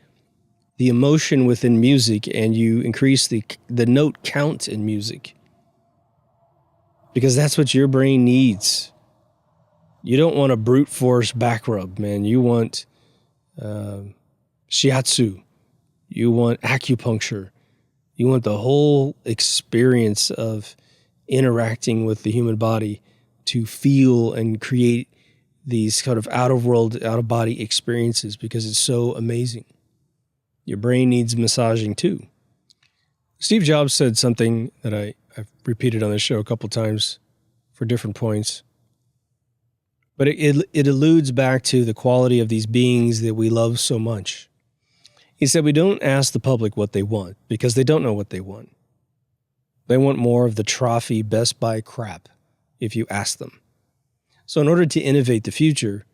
emotion within music and you increase the note count in music. Because that's what your brain needs. You don't want a brute force back rub, man. You want shiatsu. You want acupuncture. You want the whole experience of interacting with the human body to feel and create these kind of out-of-world, out-of-body experiences because it's so amazing. Your brain needs massaging too. Steve Jobs said something that I've repeated on this show a couple times for different points. But it alludes back to the quality of these beings that we love so much. He said we don't ask the public what they want because they don't know what they want. They want more of the trophy Best Buy crap if you ask them. So in order to innovate the future,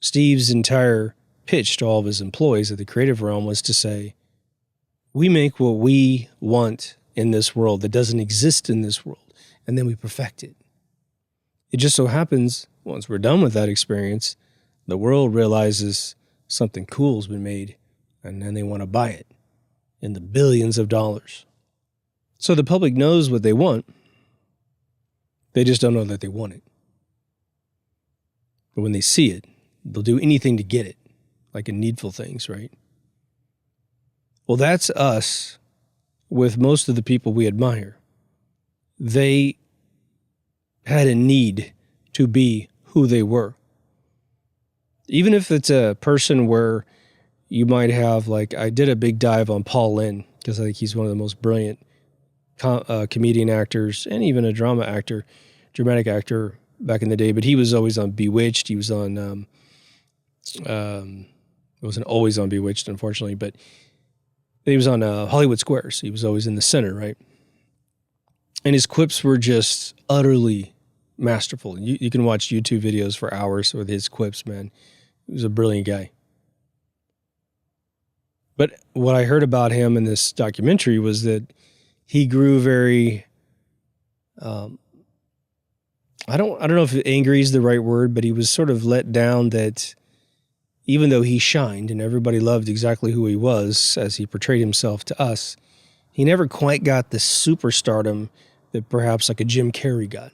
Steve's entire pitch to all of his employees at the creative realm was to say, we make what we want in this world that doesn't exist in this world, and then we perfect it. It just so happens, once we're done with that experience, the world realizes something cool has been made, and then they want to buy it in the billions of dollars. So the public knows what they want. They just don't know that they want it. But when they see it, they'll do anything to get it, like in Needful Things, right? Well, that's us with most of the people we admire. They had a need to be who they were. Even if it's a person where you might have, like, I did a big dive on Paul Lynde because I think he's one of the most brilliant comedian actors and even a dramatic actor back in the day. But he was always on Bewitched. He was on, it wasn't always on Bewitched, unfortunately, but he was on Hollywood Squares. He was always in the center, right? And his quips were just utterly masterful. You can watch YouTube videos for hours with his quips, man. He was a brilliant guy. But what I heard about him in this documentary was that he grew very, I don't know if angry is the right word, but he was sort of let down that even though he shined and everybody loved exactly who he was as he portrayed himself to us, he never quite got the superstardom that perhaps like a Jim Carrey got.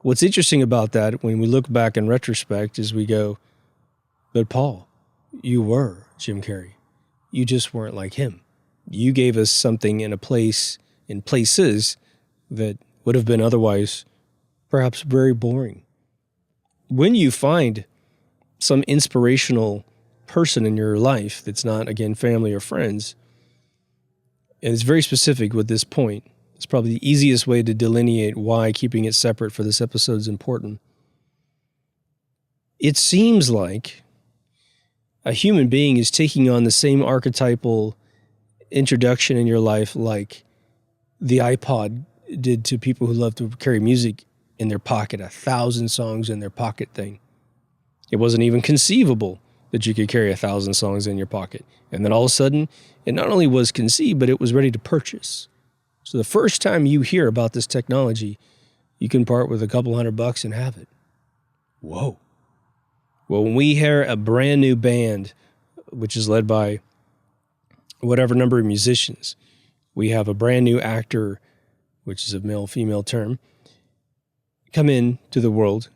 What's interesting about that when we look back in retrospect is we go, but Paul, you were Jim Carrey. You just weren't like him. You gave us something in a place, in places that would have been otherwise perhaps very boring. When you find some inspirational person in your life that's not, again, family or friends, and it's very specific with this point, it's probably the easiest way to delineate why keeping it separate for this episode is important. It seems like a human being is taking on the same archetypal introduction in your life like the iPod did to people who love to carry music in their pocket, 1,000 songs in their pocket thing. It wasn't even conceivable that you could carry 1,000 songs in your pocket. And then all of a sudden, it not only was conceived, but it was ready to purchase. So the first time you hear about this technology, you can part with a couple $100 and have it. Whoa. Well, when we hear a brand new band, which is led by whatever number of musicians, we have a brand new actor, which is a male-female term, come into the world,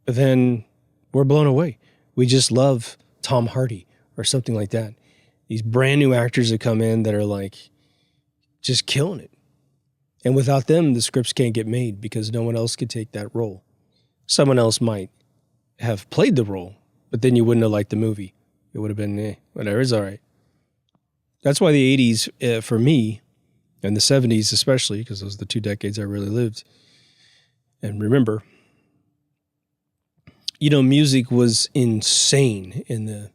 then we're blown away. We just love Tom Hardy or something like that. These brand new actors that come in that are like just killing it. And without them, the scripts can't get made because no one else could take that role. Someone else might have played the role, but then you wouldn't have liked the movie. It would have been, whatever, it's all right. That's why the 80s, for me, and the 70s especially, because those are the 2 decades I really lived and remember, music was insane in the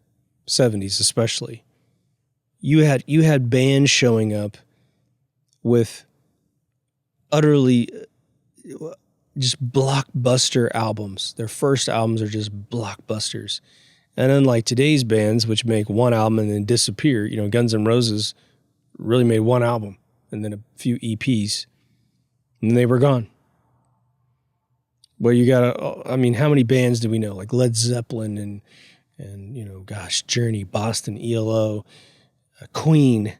70s especially. You had bands showing up with utterly just blockbuster albums. Their first albums are just blockbusters. And unlike today's bands, which make one album and then disappear, Guns N' Roses really made one album and then a few EPs, and they were gone. Well, how many bands do we know? Like Led Zeppelin and Journey, Boston, ELO, Queen,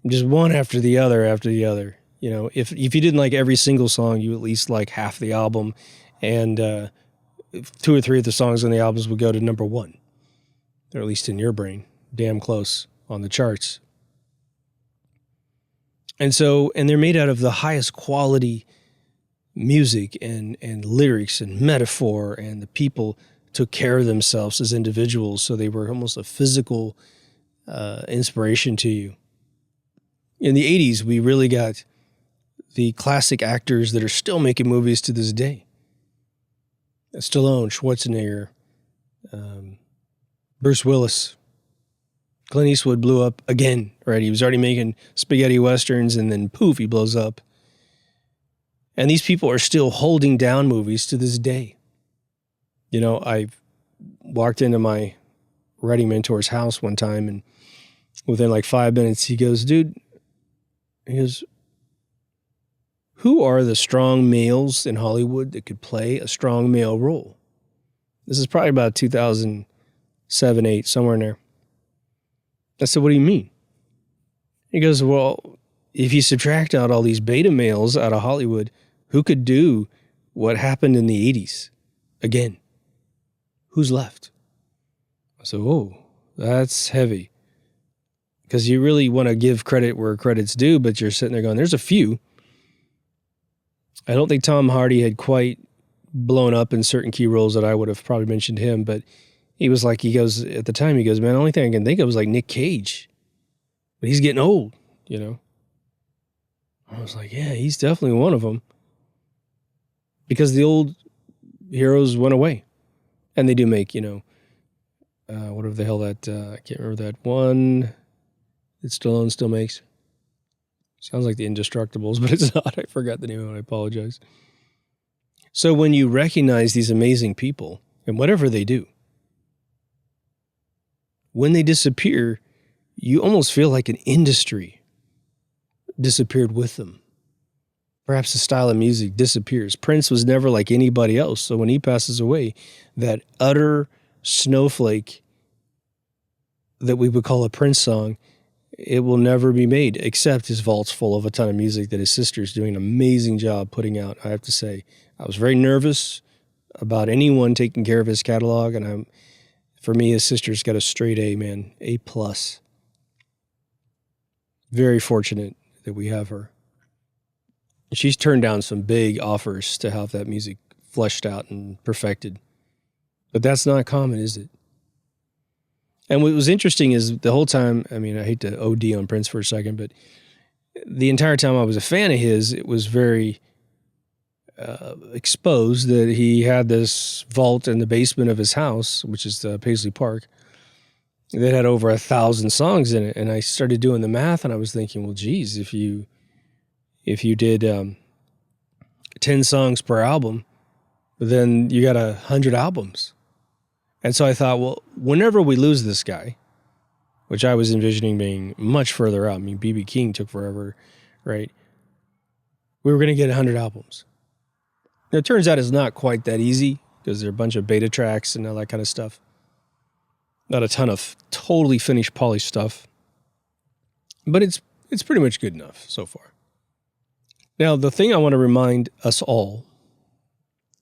just one after the other. If you didn't like every single song, you at least like half the album, and 2 or 3 of the songs on the albums would go to number 1, or at least in your brain, damn close on the charts. And they're made out of the highest quality music and lyrics and metaphor, and the people took care of themselves as individuals, so they were almost a physical inspiration to you. In the 80s, we really got the classic actors that are still making movies to this day. Stallone, Schwarzenegger, Bruce Willis. Clint Eastwood blew up again, right? He was already making spaghetti westerns, and then poof, he blows up. And these people are still holding down movies to this day. I walked into my writing mentor's house one time, and within like 5 minutes, he goes, who are the strong males in Hollywood that could play a strong male role? This is probably about 2007, 8, somewhere in there. I said, what do you mean? He goes, well, if you subtract out all these beta males out of Hollywood, who could do what happened in the 80s again? Who's left? I said, oh, that's heavy. Because you really want to give credit where credit's due, but you're sitting there going, there's a few. I don't think Tom Hardy had quite blown up in certain key roles that I would have probably mentioned him, but he goes, at the time, man, the only thing I can think of was like Nick Cage. But he's getting old, I was like, yeah, he's definitely one of them. Because the old heroes went away. And they do make, whatever the hell that, I can't remember that one that Stallone still makes. Sounds like the Indestructibles, but it's not. I forgot the name of it. I apologize. So when you recognize these amazing people and whatever they do, when they disappear, you almost feel like an industry disappeared with them. Perhaps the style of music disappears. Prince was never like anybody else. So when he passes away, that utter snowflake that we would call a Prince song, it will never be made, except his vault's full of a ton of music that his sister's doing an amazing job putting out, I have to say. I was very nervous about anyone taking care of his catalog, and for me, his sister's got a straight A, man, A+. Very fortunate that we have her. She's turned down some big offers to have that music fleshed out and perfected. But that's not common, is it? And what was interesting is the whole time, I mean, I hate to OD on Prince for a second, but the entire time I was a fan of his, it was very exposed that he had this vault in the basement of his house, which is the Paisley Park, that had over 1,000 songs in it. And I started doing the math, and I was thinking, well, geez, if you did 10 songs per album, then you got 100 albums. And so I thought, well, whenever we lose this guy, which I was envisioning being much further out, I mean, B.B. King took forever, right? We were going to get 100 albums. Now, it turns out it's not quite that easy because there are a bunch of beta tracks and all that kind of stuff. Not a ton of totally finished, polished stuff. But it's pretty much good enough so far. Now, the thing I want to remind us all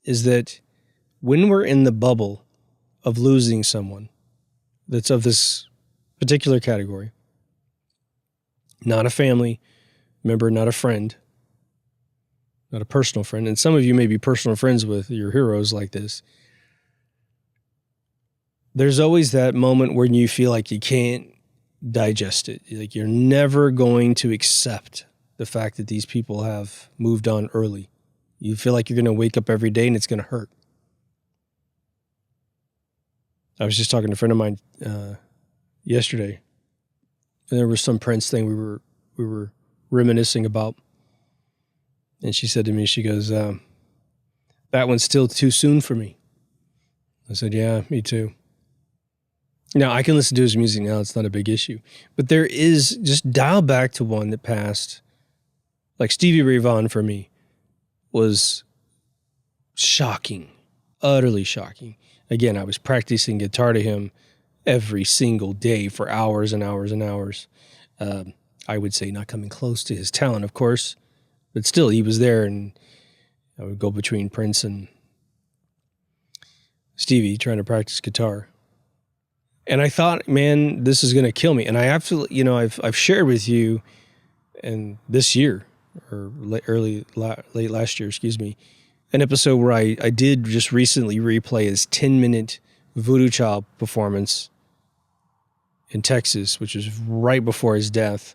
is that when we're in the bubble of losing someone that's of this particular category, not a family member, not a friend, not a personal friend, and some of you may be personal friends with your heroes like this, there's always that moment when you feel like you can't digest it. Like you're never going to accept the fact that these people have moved on early. You feel like you're going to wake up every day and it's going to hurt. I was just talking to a friend of mine yesterday, and there was some Prince thing we were reminiscing about, and she said to me, she goes, "That one's still too soon for me." I said, "Yeah, me too." Now I can listen to his music now; it's not a big issue, but there is just dial back to one that passed. Like Stevie Ray Vaughan for me was shocking, utterly shocking. Again, I was practicing guitar to him every single day for hours and hours and hours. I would say not coming close to his talent, of course, but still he was there, and I would go between Prince and Stevie trying to practice guitar. And I thought, man, this is going to kill me. And I absolutely, I've shared with you, and this year, or late last year, an episode where I did just recently replay his 10-minute Voodoo Child performance in Texas, which was right before his death.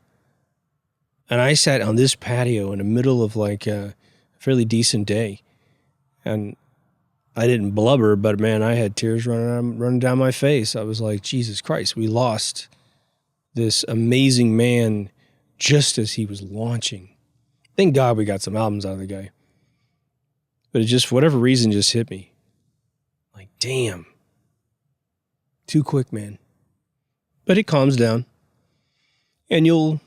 And I sat on this patio in the middle of like a fairly decent day. And I didn't blubber, but man, I had tears running down my face. I was like, Jesus Christ, we lost this amazing man just as he was launching. Thank God we got some albums out of the guy. But it just, for whatever reason, just hit me. Like, damn. Too quick, man. But it calms down. And I'll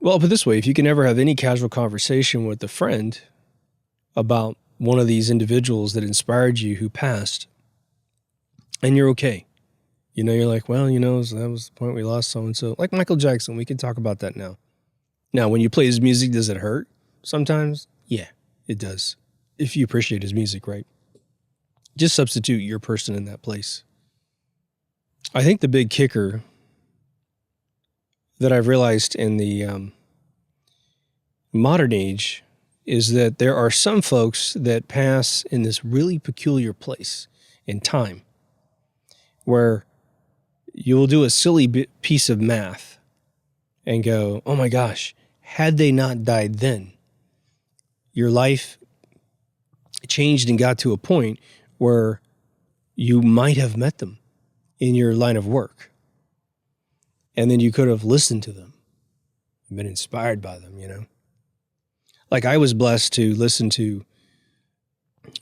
put it this way, if you can ever have any casual conversation with a friend about one of these individuals that inspired you who passed, and you're okay. You're like, well, that was the point we lost so-and-so. Like Michael Jackson, we can talk about that now. Now, when you play his music, does it hurt sometimes? Yeah, it does. If you appreciate his music, right? Just substitute your person in that place. I think the big kicker that I've realized in the modern age is that there are some folks that pass in this really peculiar place in time where you will do a silly piece of math and go, oh my gosh, had they not died then, your life changed and got to a point where you might have met them in your line of work. And then you could have listened to them and been inspired by them, Like I was blessed to listen to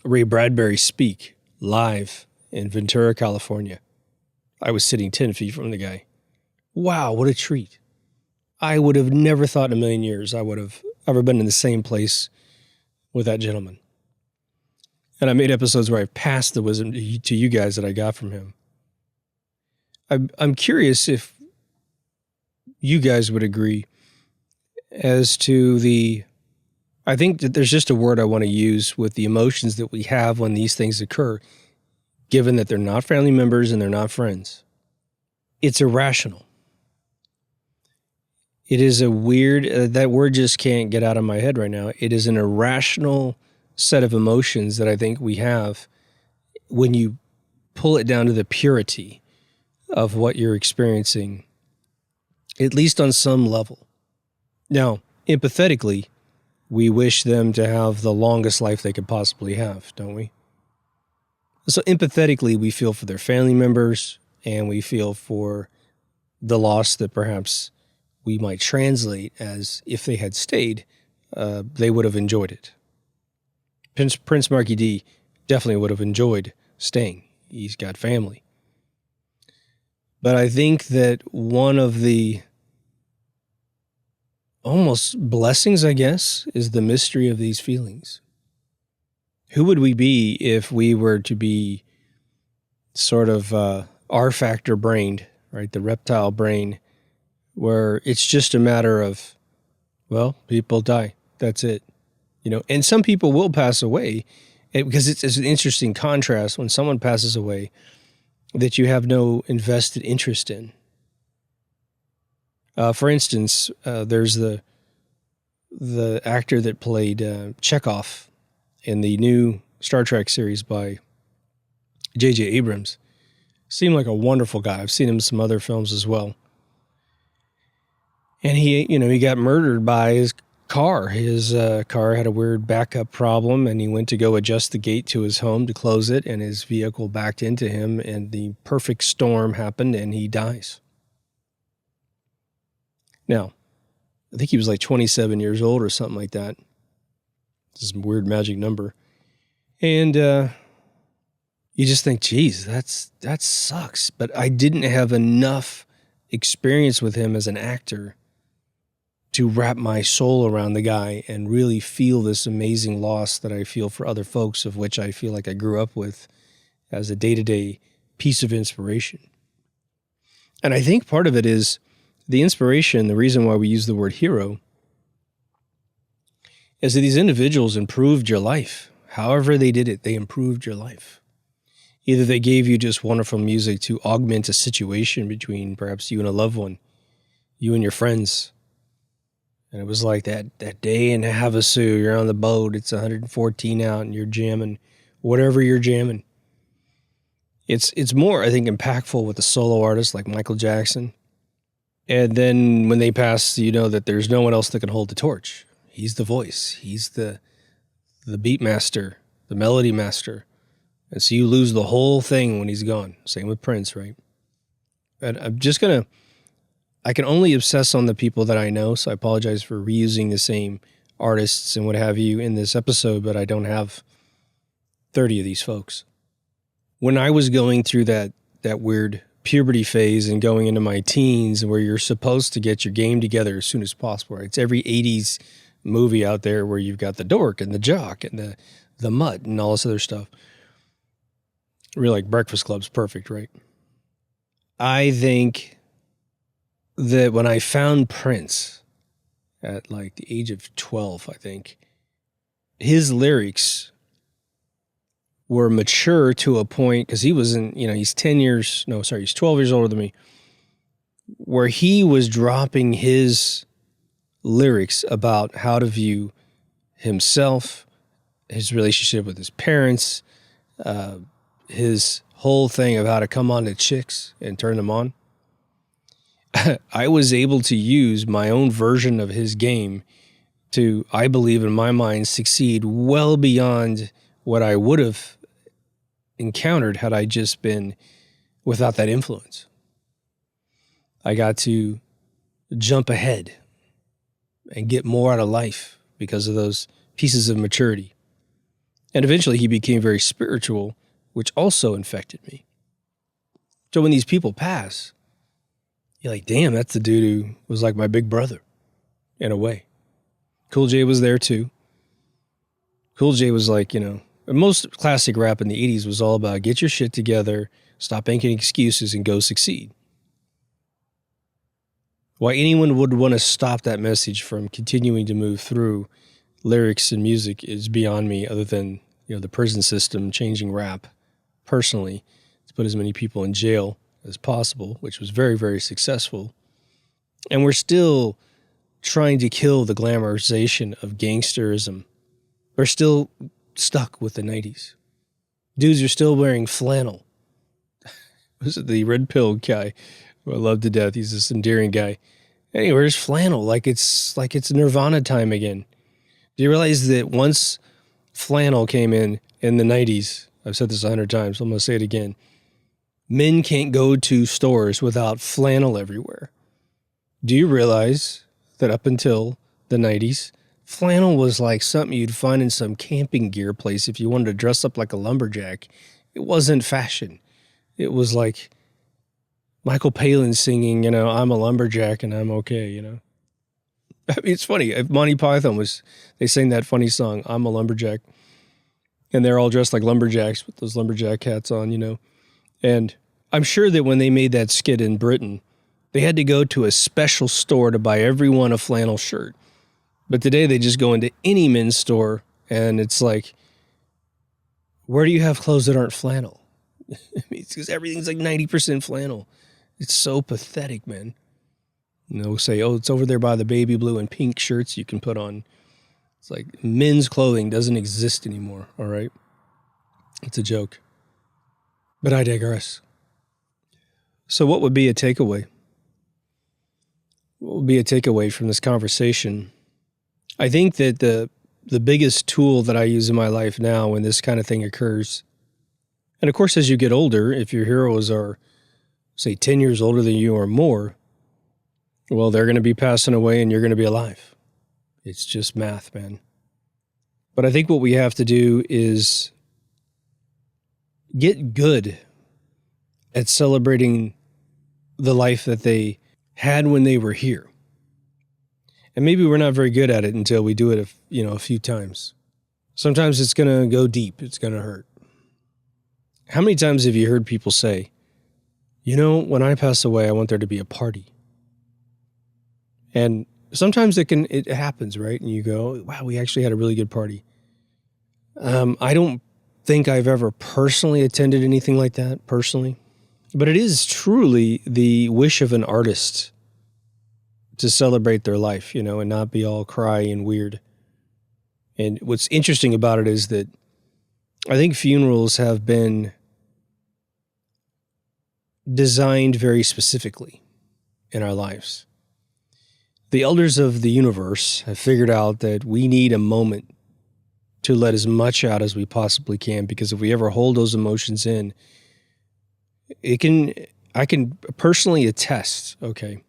Ray Bradbury speak live in Ventura, California. I was sitting 10 feet from the guy. Wow, what a treat. I would have never thought in a million years I would have ever been in the same place with that gentleman. And I made episodes where I passed the wisdom to you guys that I got from him. I'm curious if you guys would agree as to I think that there's just a word I want to use with the emotions that we have when these things occur, given that they're not family members and they're not friends. It's irrational. It is a weird, that word just can't get out of my head right now. It is an irrational set of emotions that I think we have when you pull it down to the purity of what you're experiencing, at least on some level. Now, empathetically, we wish them to have the longest life they could possibly have, don't we? So empathetically, we feel for their family members, and we feel for the loss that perhaps we might translate as if they had stayed, they would have enjoyed it. Prince Marky D definitely would have enjoyed staying. He's got family. But I think that one of the almost blessings, I guess, is the mystery of these feelings. Who would we be if we were to be sort of R-factor brained, right? The reptile brain, where it's just a matter of, well, people die. That's it. And some people will pass away because it's an interesting contrast when someone passes away that you have no invested interest in. For instance, there's the actor that played Chekhov in the new Star Trek series by J.J. Abrams. Seemed like a wonderful guy. I've seen him in some other films as well. And he got murdered by his car. His car had a weird backup problem, and he went to go adjust the gate to his home to close it, and his vehicle backed into him, and the perfect storm happened, and he dies. Now, I think he was like 27 years old or something like that. This weird magic number. And you just think, geez, that sucks. But I didn't have enough experience with him as an actor to wrap my soul around the guy and really feel this amazing loss that I feel for other folks, of which I feel like I grew up with as a day-to-day piece of inspiration. And I think part of it is the inspiration, the reason why we use the word hero, is that these individuals improved your life. However they did it, they improved your life. Either they gave you just wonderful music to augment a situation between perhaps you and a loved one, you and your friends. And it was like that day in Havasu, you're on the boat, it's 114 out, and you're jamming whatever you're jamming. It's more, I think, impactful with a solo artist like Michael Jackson. And then when they pass, you know that there's no one else that can hold the torch. He's the voice. He's the beat master, the melody master. And so you lose the whole thing when he's gone. Same with Prince, right? And I can only obsess on the people that I know, so I apologize for reusing the same artists and what have you in this episode, but I don't have 30 of these folks. When I was going through that weird puberty phase and going into my teens, where you're supposed to get your game together as soon as possible, right? It's every 80s movie out there where you've got the dork and the jock and the mutt and all this other stuff. Really, like Breakfast Club's perfect, right? I think that when I found Prince at like the age of 12, I think, his lyrics were mature to a point, because he was he's 12 years older than me, where he was dropping his lyrics about how to view himself, his relationship with his parents, his whole thing of how to come on to chicks and turn them on. I was able to use my own version of his game to, I believe in my mind, succeed well beyond what I would have encountered had I just been without that influence. I got to jump ahead and get more out of life because of those pieces of maturity. And eventually he became very spiritual, which also infected me. So when these people pass, you're like, damn, that's the dude who was like my big brother, in a way. Cool J was there too. Cool J was like, most classic rap in the 80s was all about get your shit together, stop making excuses, and go succeed. Why anyone would want to stop that message from continuing to move through lyrics and music is beyond me, other than, the prison system changing rap personally to put as many people in jail as possible, which was very, very successful. And we're still trying to kill the glamorization of gangsterism. We're still stuck with the 90s. Dudes are still wearing flannel. Was it the red pill guy who I love to death? He's this endearing guy. And he wears flannel like it's Nirvana time again. Do you realize that once flannel came in the 90s, I've said this 100 times, I'm going to say it again, men can't go to stores without flannel everywhere. Do you realize that up until the 90s, flannel was like something you'd find in some camping gear place if you wanted to dress up like a lumberjack? It wasn't fashion. It was like Michael Palin singing, I'm a lumberjack and I'm okay, I mean, it's funny. If Monty Python they sang that funny song, I'm a lumberjack, and they're all dressed like lumberjacks with those lumberjack hats on, And I'm sure that when they made that skit in Britain, they had to go to a special store to buy everyone a flannel shirt. But today they just go into any men's store, and it's like, where do you have clothes that aren't flannel? I mean, it's because everything's like 90% flannel. It's so pathetic, man. Say, it's over there by the baby blue and pink shirts you can put on. It's like men's clothing doesn't exist anymore, all right? It's a joke. But I digress. So what would be a takeaway? What would be a takeaway from this conversation? I think that the biggest tool that I use in my life now when this kind of thing occurs, and of course as you get older, if your heroes are, say, 10 years older than you or more, well, they're going to be passing away and you're going to be alive. It's just math, man. But I think what we have to do is get good at celebrating the life that they had when they were here. And maybe we're not very good at it until we do it, a few times. Sometimes it's going to go deep. It's going to hurt. How many times have you heard people say, when I pass away, I want there to be a party? And sometimes it happens, right? And you go, wow, we actually had a really good party. I don't think I've ever personally attended anything like that, personally. But it is truly the wish of an artist to celebrate their life, and not be all cry and weird. And what's interesting about it is that I think funerals have been designed very specifically in our lives. The elders of the universe have figured out that we need a moment to let as much out as we possibly can, because if we ever hold those emotions in, I can personally attest, okay,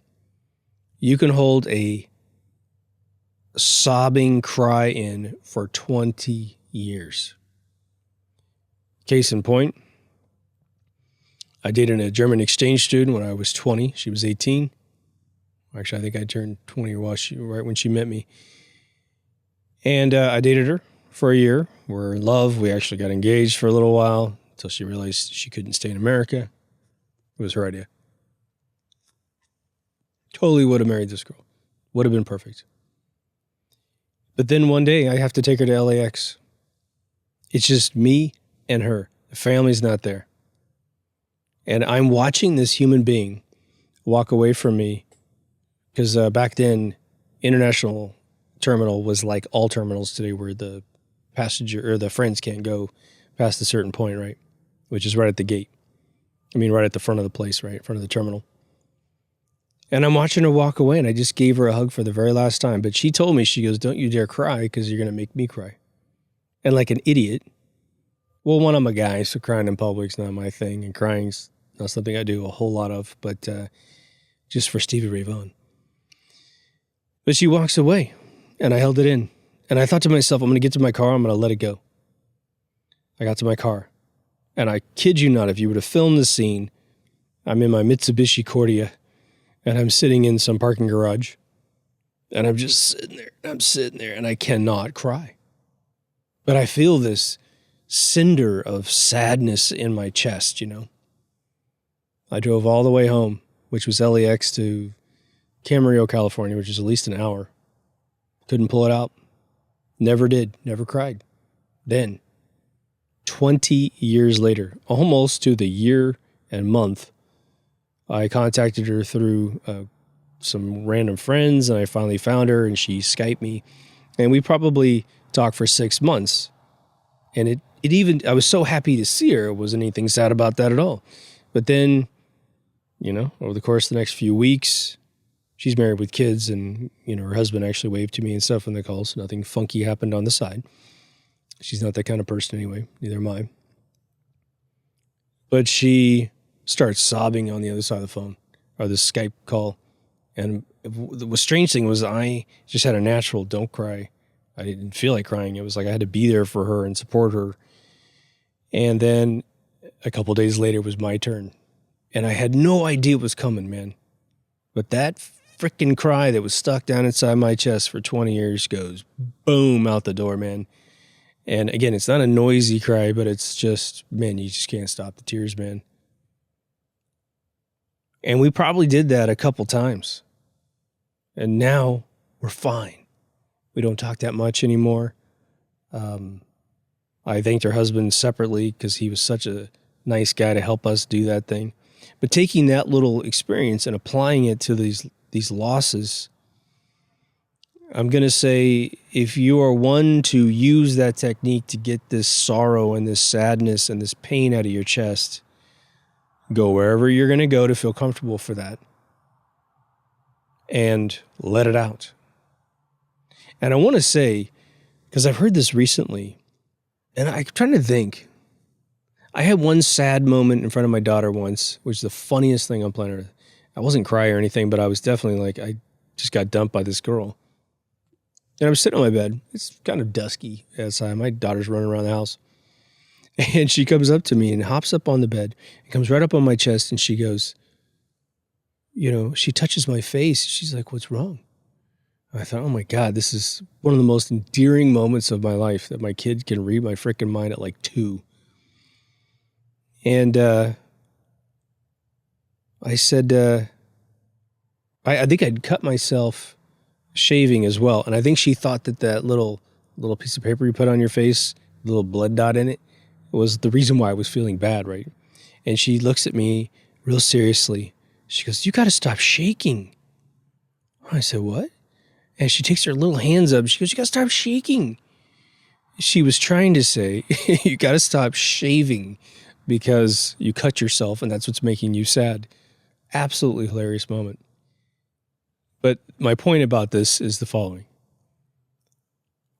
you can hold a sobbing cry in for 20 years. Case in point, I dated a German exchange student when I was 20. She was 18. Actually, I think I turned 20 right when she met me. And I dated her for a year. We're in love. We actually got engaged for a little while until she realized she couldn't stay in America. It was her idea. Totally would have married this girl. Would have been perfect. But then one day I have to take her to LAX. It's just me and her. The family's not there. And I'm watching this human being walk away from me, because back then, international terminal was like all terminals today, where the passenger or the friends can't go past a certain point, right? Which is right at the gate. Right at the front of the place, right? In front of the terminal. And I'm watching her walk away, and I just gave her a hug for the very last time. But she told me, she goes, don't you dare cry, because you're going to make me cry. And like an idiot, well, one, I'm a guy, so crying in public's not my thing, and crying's not something I do a whole lot of, but just for Stevie Ray Vaughan. But she walks away, and I held it in. And I thought to myself, I'm going to get to my car, I'm going to let it go. I got to my car, and I kid you not, if you were to film the scene, I'm in my Mitsubishi Cordia, and I'm sitting in some parking garage, and I'm just sitting there, and I cannot cry. But I feel this cinder of sadness in my chest, you know. I drove all the way home, which was LAX to Camarillo, California, which is at least an hour. Couldn't pull it out. Never did. Never cried. Then, 20 years later, almost to the year and month, I contacted her through some random friends, and I finally found her, and she Skyped me. And we probably talked for 6 months. And I was so happy to see her. It wasn't anything sad about that at all. But then, you know, over the course of the next few weeks, she's married with kids, and, you know, her husband actually waved to me and stuff on the call, so nothing funky happened on the side. She's not that kind of person anyway. Neither am I. But she starts sobbing on the other side of the phone, or the Skype call. And the strange thing was I just had a natural don't cry. I didn't feel like crying. It was like I had to be there for her and support her. And then a couple days later was my turn. And I had no idea what was coming, man. But that freaking cry that was stuck down inside my chest for 20 years goes boom out the door, man. And again, it's not a noisy cry, but it's just, man, you just can't stop the tears, man. And we probably did that a couple times. And now we're fine. We don't talk that much anymore. I thanked her husband separately because he was such a nice guy to help us do that thing. But taking that little experience and applying it to these losses, I'm going to say, if you are one to use that technique to get this sorrow and this sadness and this pain out of your chest, go wherever you're going to go to feel comfortable for that and let it out. And I want to say, because I've heard this recently, and I'm trying to think. I had one sad moment in front of my daughter once, which is the funniest thing on planet Earth. I wasn't crying or anything, but I was definitely like, I just got dumped by this girl. And I was sitting on my bed. It's kind of dusky outside. My daughter's running around the house. And she comes up to me and hops up on the bed and comes right up on my chest, and she goes, you know, she touches my face. She's like, what's wrong? I thought, oh my God, this is one of the most endearing moments of my life, that my kid can read my freaking mind at like 2. And I said, I think I'd cut myself shaving as well. And I think she thought that little piece of paper you put on your face, little blood dot in it, was the reason why I was feeling bad, right? And she looks at me real seriously. She goes, you got to stop shaking. I said, what? And she takes her little hands up. She goes, you got to stop shaking. She was trying to say, you got to stop shaving because you cut yourself and that's what's making you sad. Absolutely hilarious moment. But my point about this is the following.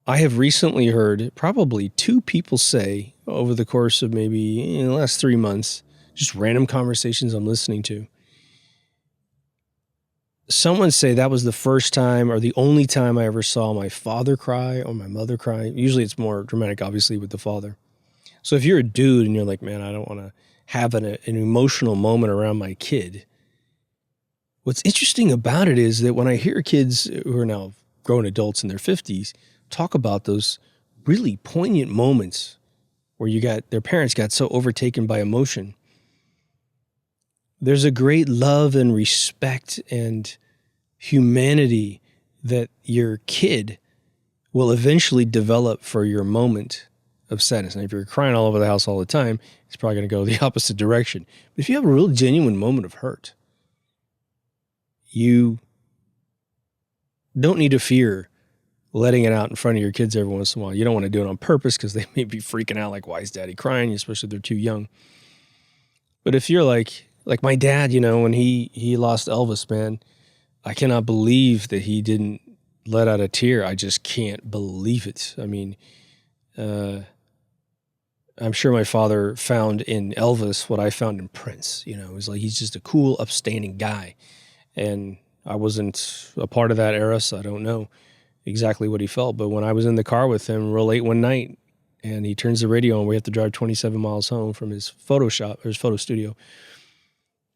I have recently heard probably 2 people say over the course of maybe the last 3 months, just random conversations I'm listening to, someone say that was the first time or the only time I ever saw my father cry or my mother cry. Usually it's more dramatic, obviously, with the father. So if you're a dude and you're like, man, I don't want to have an emotional moment around my kid. What's interesting about it is that when I hear kids who are now grown adults in their 50s talk about those really poignant moments where their parents got so overtaken by emotion, there's a great love and respect and humanity that your kid will eventually develop for your moment of sadness. And if you're crying all over the house all the time, it's probably going to go the opposite direction. But if you have a real genuine moment of hurt, you don't need to fear letting it out in front of your kids every once in a while. You don't want to do it on purpose because they may be freaking out like, why is daddy crying? Especially if they're too young. But if you're like my dad, you know, when he lost Elvis, man, I cannot believe that he didn't let out a tear. I just can't believe it. I mean, I'm sure my father found in Elvis what I found in Prince. You know, it was like, he's just a cool, upstanding guy. And I wasn't a part of that era, so I don't know exactly what he felt. But when I was in the car with him real late one night, and he turns the radio on. We have to drive 27 miles home from his photo shop or his photo studio.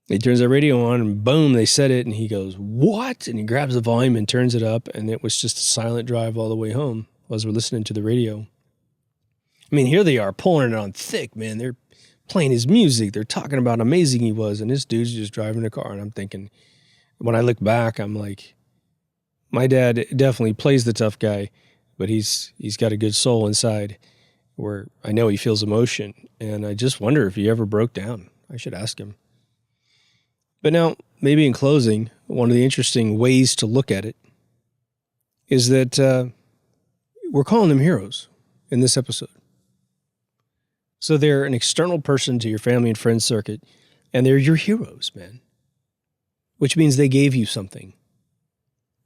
He turns the radio on, and boom, they set it, and he goes, "What?" And he grabs the volume and turns it up, and it was just a silent drive all the way home as we're listening to the radio. I mean, here they are pulling it on thick, man. They're playing his music. They're talking about how amazing he was, and this dude's just driving a car. And I'm thinking, when I look back, I'm like, my dad definitely plays the tough guy, but he's got a good soul inside where I know he feels emotion. And I just wonder if he ever broke down. I should ask him. But now, maybe in closing, one of the interesting ways to look at it is that we're calling them heroes in this episode. So they're an external person to your family and friends circuit, and they're your heroes, man. Which means they gave you something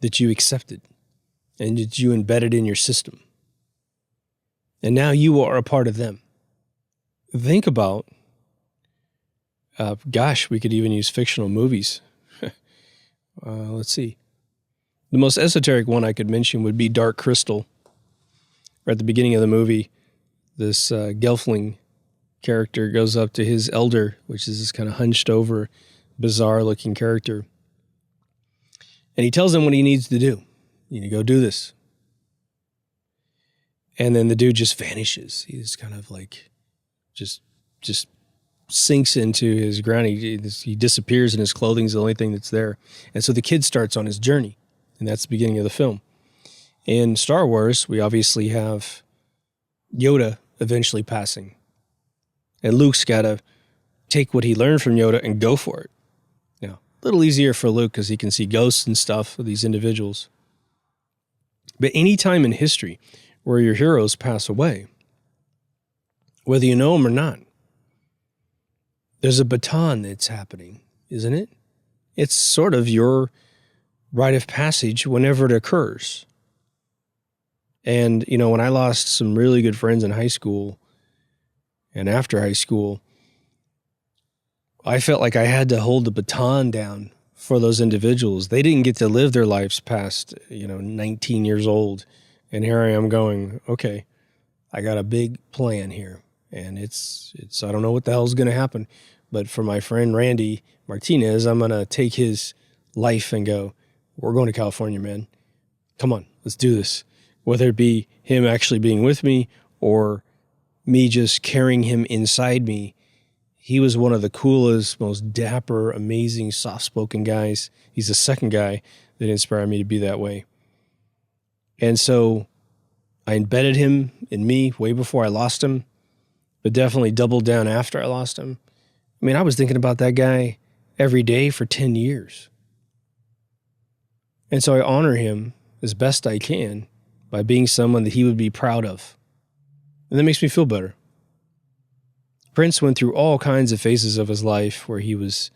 that you accepted and that you embedded in your system. And now you are a part of them. Think about, we could even use fictional movies. Let's see. The most esoteric one I could mention would be Dark Crystal. Right at the beginning of the movie, this Gelfling character goes up to his elder, which is this kind of hunched over, bizarre looking character. And he tells him what he needs to do. You need to go do this. And then the dude just vanishes. He's kind of like, just sinks into his ground. He disappears, and his clothing's the only thing that's there. And so the kid starts on his journey. And that's the beginning of the film. In Star Wars, we obviously have Yoda eventually passing. And Luke's got to take what he learned from Yoda and go for it. Now, a little easier for Luke because he can see ghosts and stuff of these individuals. But any time in history where your heroes pass away, whether you know them or not, there's a baton that's happening, isn't it? It's sort of your rite of passage whenever it occurs. And, you know, when I lost some really good friends in high school and after high school, I felt like I had to hold the baton down for those individuals. They didn't get to live their lives past, 19 years old. And here I am going, okay, I got a big plan here. And it's I don't know what the hell's going to happen. But for my friend Randy Martinez, I'm going to take his life and go, we're going to California, man. Come on, let's do this. Whether it be him actually being with me or me just carrying him inside me. He was one of the coolest, most dapper, amazing, soft-spoken guys. He's the second guy that inspired me to be that way. And so I embedded him in me way before I lost him, but definitely doubled down after I lost him. I mean, I was thinking about that guy every day for 10 years. And so I honor him as best I can by being someone that he would be proud of. And that makes me feel better. Prince went through all kinds of phases of his life where he was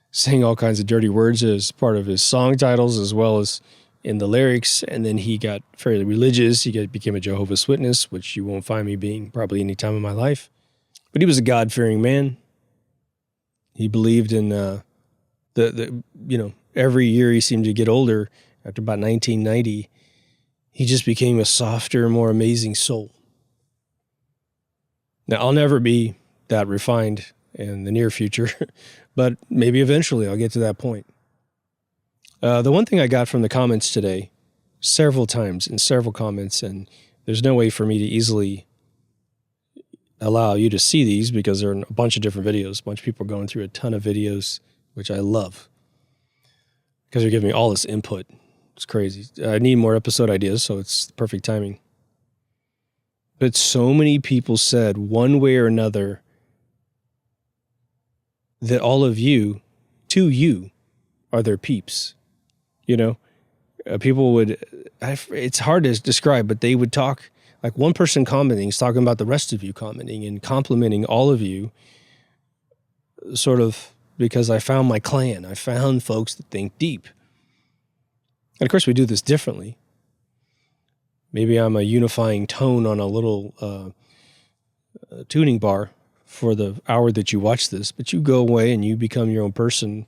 saying all kinds of dirty words as part of his song titles as well as in the lyrics. And then he got fairly religious. He became a Jehovah's Witness, which you won't find me being probably any time in my life. But he was a God-fearing man. He believed in every year he seemed to get older. After about 1990, he just became a softer, more amazing soul. Now, I'll never be that refined in the near future, but maybe eventually I'll get to that point. The one thing I got from the comments today, several times in several comments, and there's no way for me to easily allow you to see these because they're in a bunch of different videos. A bunch of people are going through a ton of videos, which I love because they're giving me all this input. It's crazy. I need more episode ideas, so it's the perfect timing. But so many people said one way or another that all of you, to you, are their peeps. People would, it's hard to describe, but they would talk, like one person commenting is talking about the rest of you commenting and complimenting all of you, sort of because I found my clan. I found folks that think deep. And of course, we do this differently. Maybe I'm a unifying tone on a little tuning bar for the hour that you watch this, but you go away and you become your own person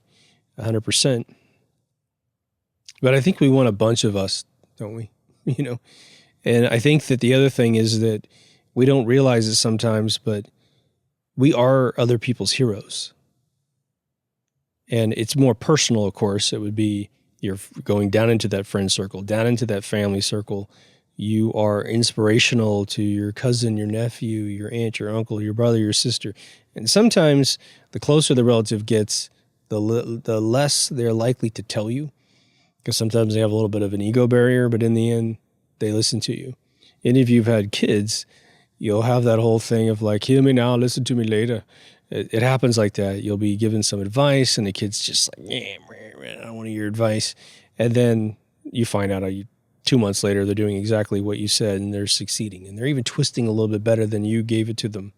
100%. But I think we want a bunch of us, don't we? And I think that the other thing is that We don't realize it sometimes, but we are other people's heroes. And it's more personal, of course. It would be you're going down into that friend circle, down into that family circle. You are inspirational to your cousin, your nephew, your aunt, your uncle, your brother, your sister. And sometimes the closer the relative gets, the less they're likely to tell you, because sometimes they have a little bit of an ego barrier, but in the end, they listen to you. And if you've had kids, you'll have that whole thing of like, hear me now, listen to me later. It happens like that. You'll be given some advice, and the kid's just like, yeah, I don't want your advice. And then you find out 2 months later, they're doing exactly what you said, and they're succeeding. And they're even twisting a little bit better than you gave it to them.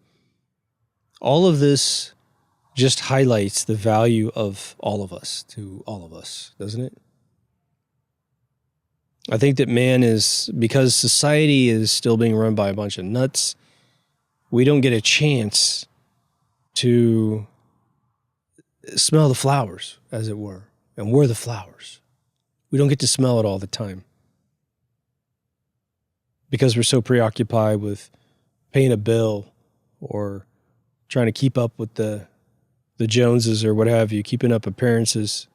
All of this just highlights the value of all of us to all of us, doesn't it? I think that man is, because society is still being run by a bunch of nuts, we don't get a chance to smell the flowers, as it were. And we're the flowers. We don't get to smell it all the time, because we're so preoccupied with paying a bill or trying to keep up with the Joneses or what have you, keeping up appearances.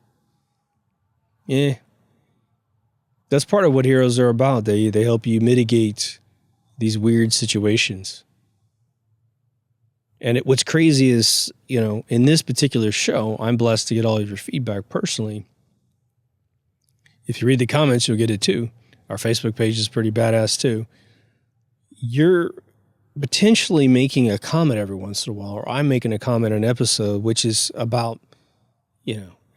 Yeah. That's part of what heroes are about. They help you mitigate these weird situations. And what's crazy is, in this particular show, I'm blessed to get all of your feedback personally. If you read the comments, you'll get it too. Our Facebook page is pretty badass too. You're potentially making a comment every once in a while, or I'm making a comment on an episode, which is about,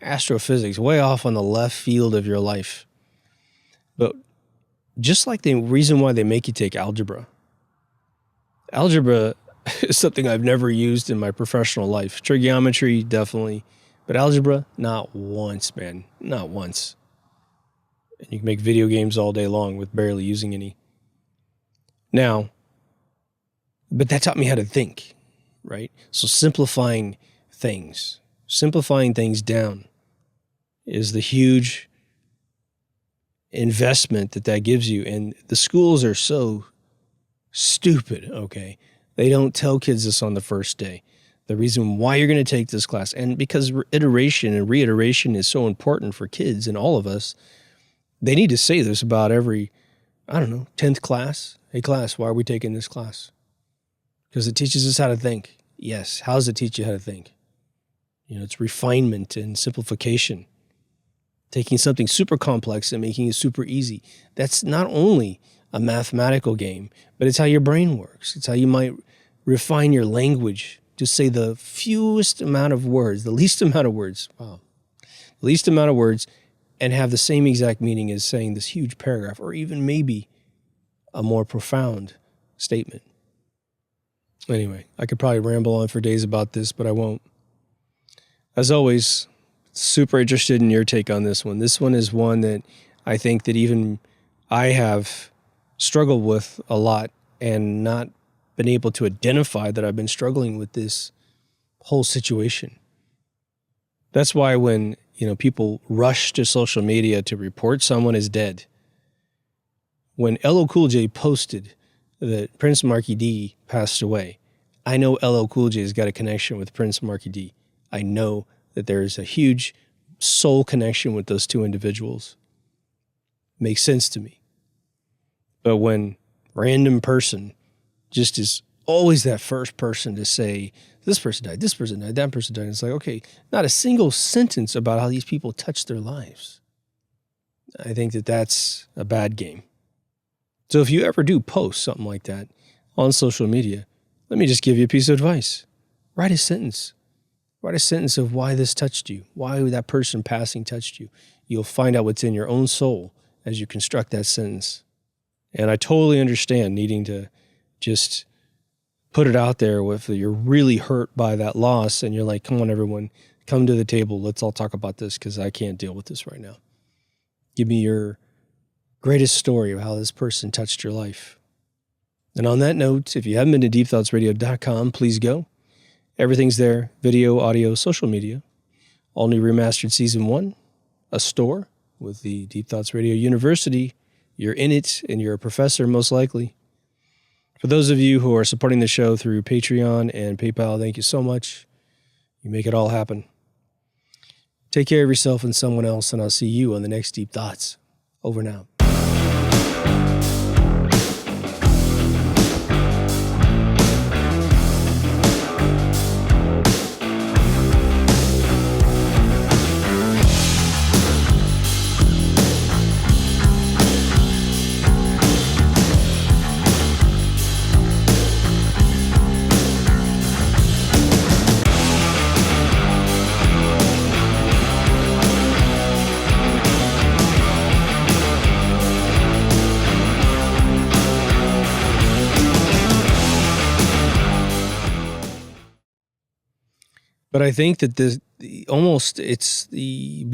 astrophysics, way off on the left field of your life. But just like the reason why they make you take algebra is something I've never used in my professional life. Trigonometry, definitely. But algebra, not once, man. Not once. And you can make video games all day long with barely using any. Now, but that taught me how to think, right? So simplifying things down is the huge investment that gives you. And the schools are so stupid, okay? They don't tell kids this on the first day. The reason why you're going to take this class, and because iteration and reiteration is so important for kids and all of us, they need to say this about every, 10th class. Hey, class, why are we taking this class? Because it teaches us how to think. Yes. How does it teach you how to think? It's refinement and simplification. Taking something super complex and making it super easy. That's not only a mathematical game, but it's how your brain works. It's how you might refine your language to say the fewest amount of words, the least amount of words. Wow. The least amount of words, and have the same exact meaning as saying this huge paragraph, or even maybe a more profound statement. Anyway, I could probably ramble on for days about this, but I won't. As always, super interested in your take on this one. This one is one that I think that even I have struggled with a lot and not been able to identify that I've been struggling with this whole situation. That's why when, people rush to social media to report someone is dead. When LL Cool J posted that Prince Marky D passed away, I know LL Cool J has got a connection with Prince Marky D. I know that there is a huge soul connection with those two individuals. Makes sense to me. But when random person just is always that first person to say, this person died, that person died, it's like, okay, not a single sentence about how these people touched their lives. I think that that's a bad game. So if you ever do post something like that on social media, let me just give you a piece of advice. Write a sentence. Write a sentence of why this touched you, why that person passing touched you. You'll find out what's in your own soul as you construct that sentence. And I totally understand needing to just put it out there if you're really hurt by that loss and you're like, come on, everyone, come to the table. Let's all talk about this because I can't deal with this right now. Give me your greatest story of how this person touched your life. And on that note, if you haven't been to deepthoughtsradio.com, please go. Everything's there, video, audio, social media. All new remastered season 1, a store with the Deep Thoughts Radio University. You're in it and you're a professor most likely. For those of you who are supporting the show through Patreon and PayPal, thank you so much. You make it all happen. Take care of yourself and someone else, and I'll see you on the next Deep Thoughts. Over now. But I think that it's the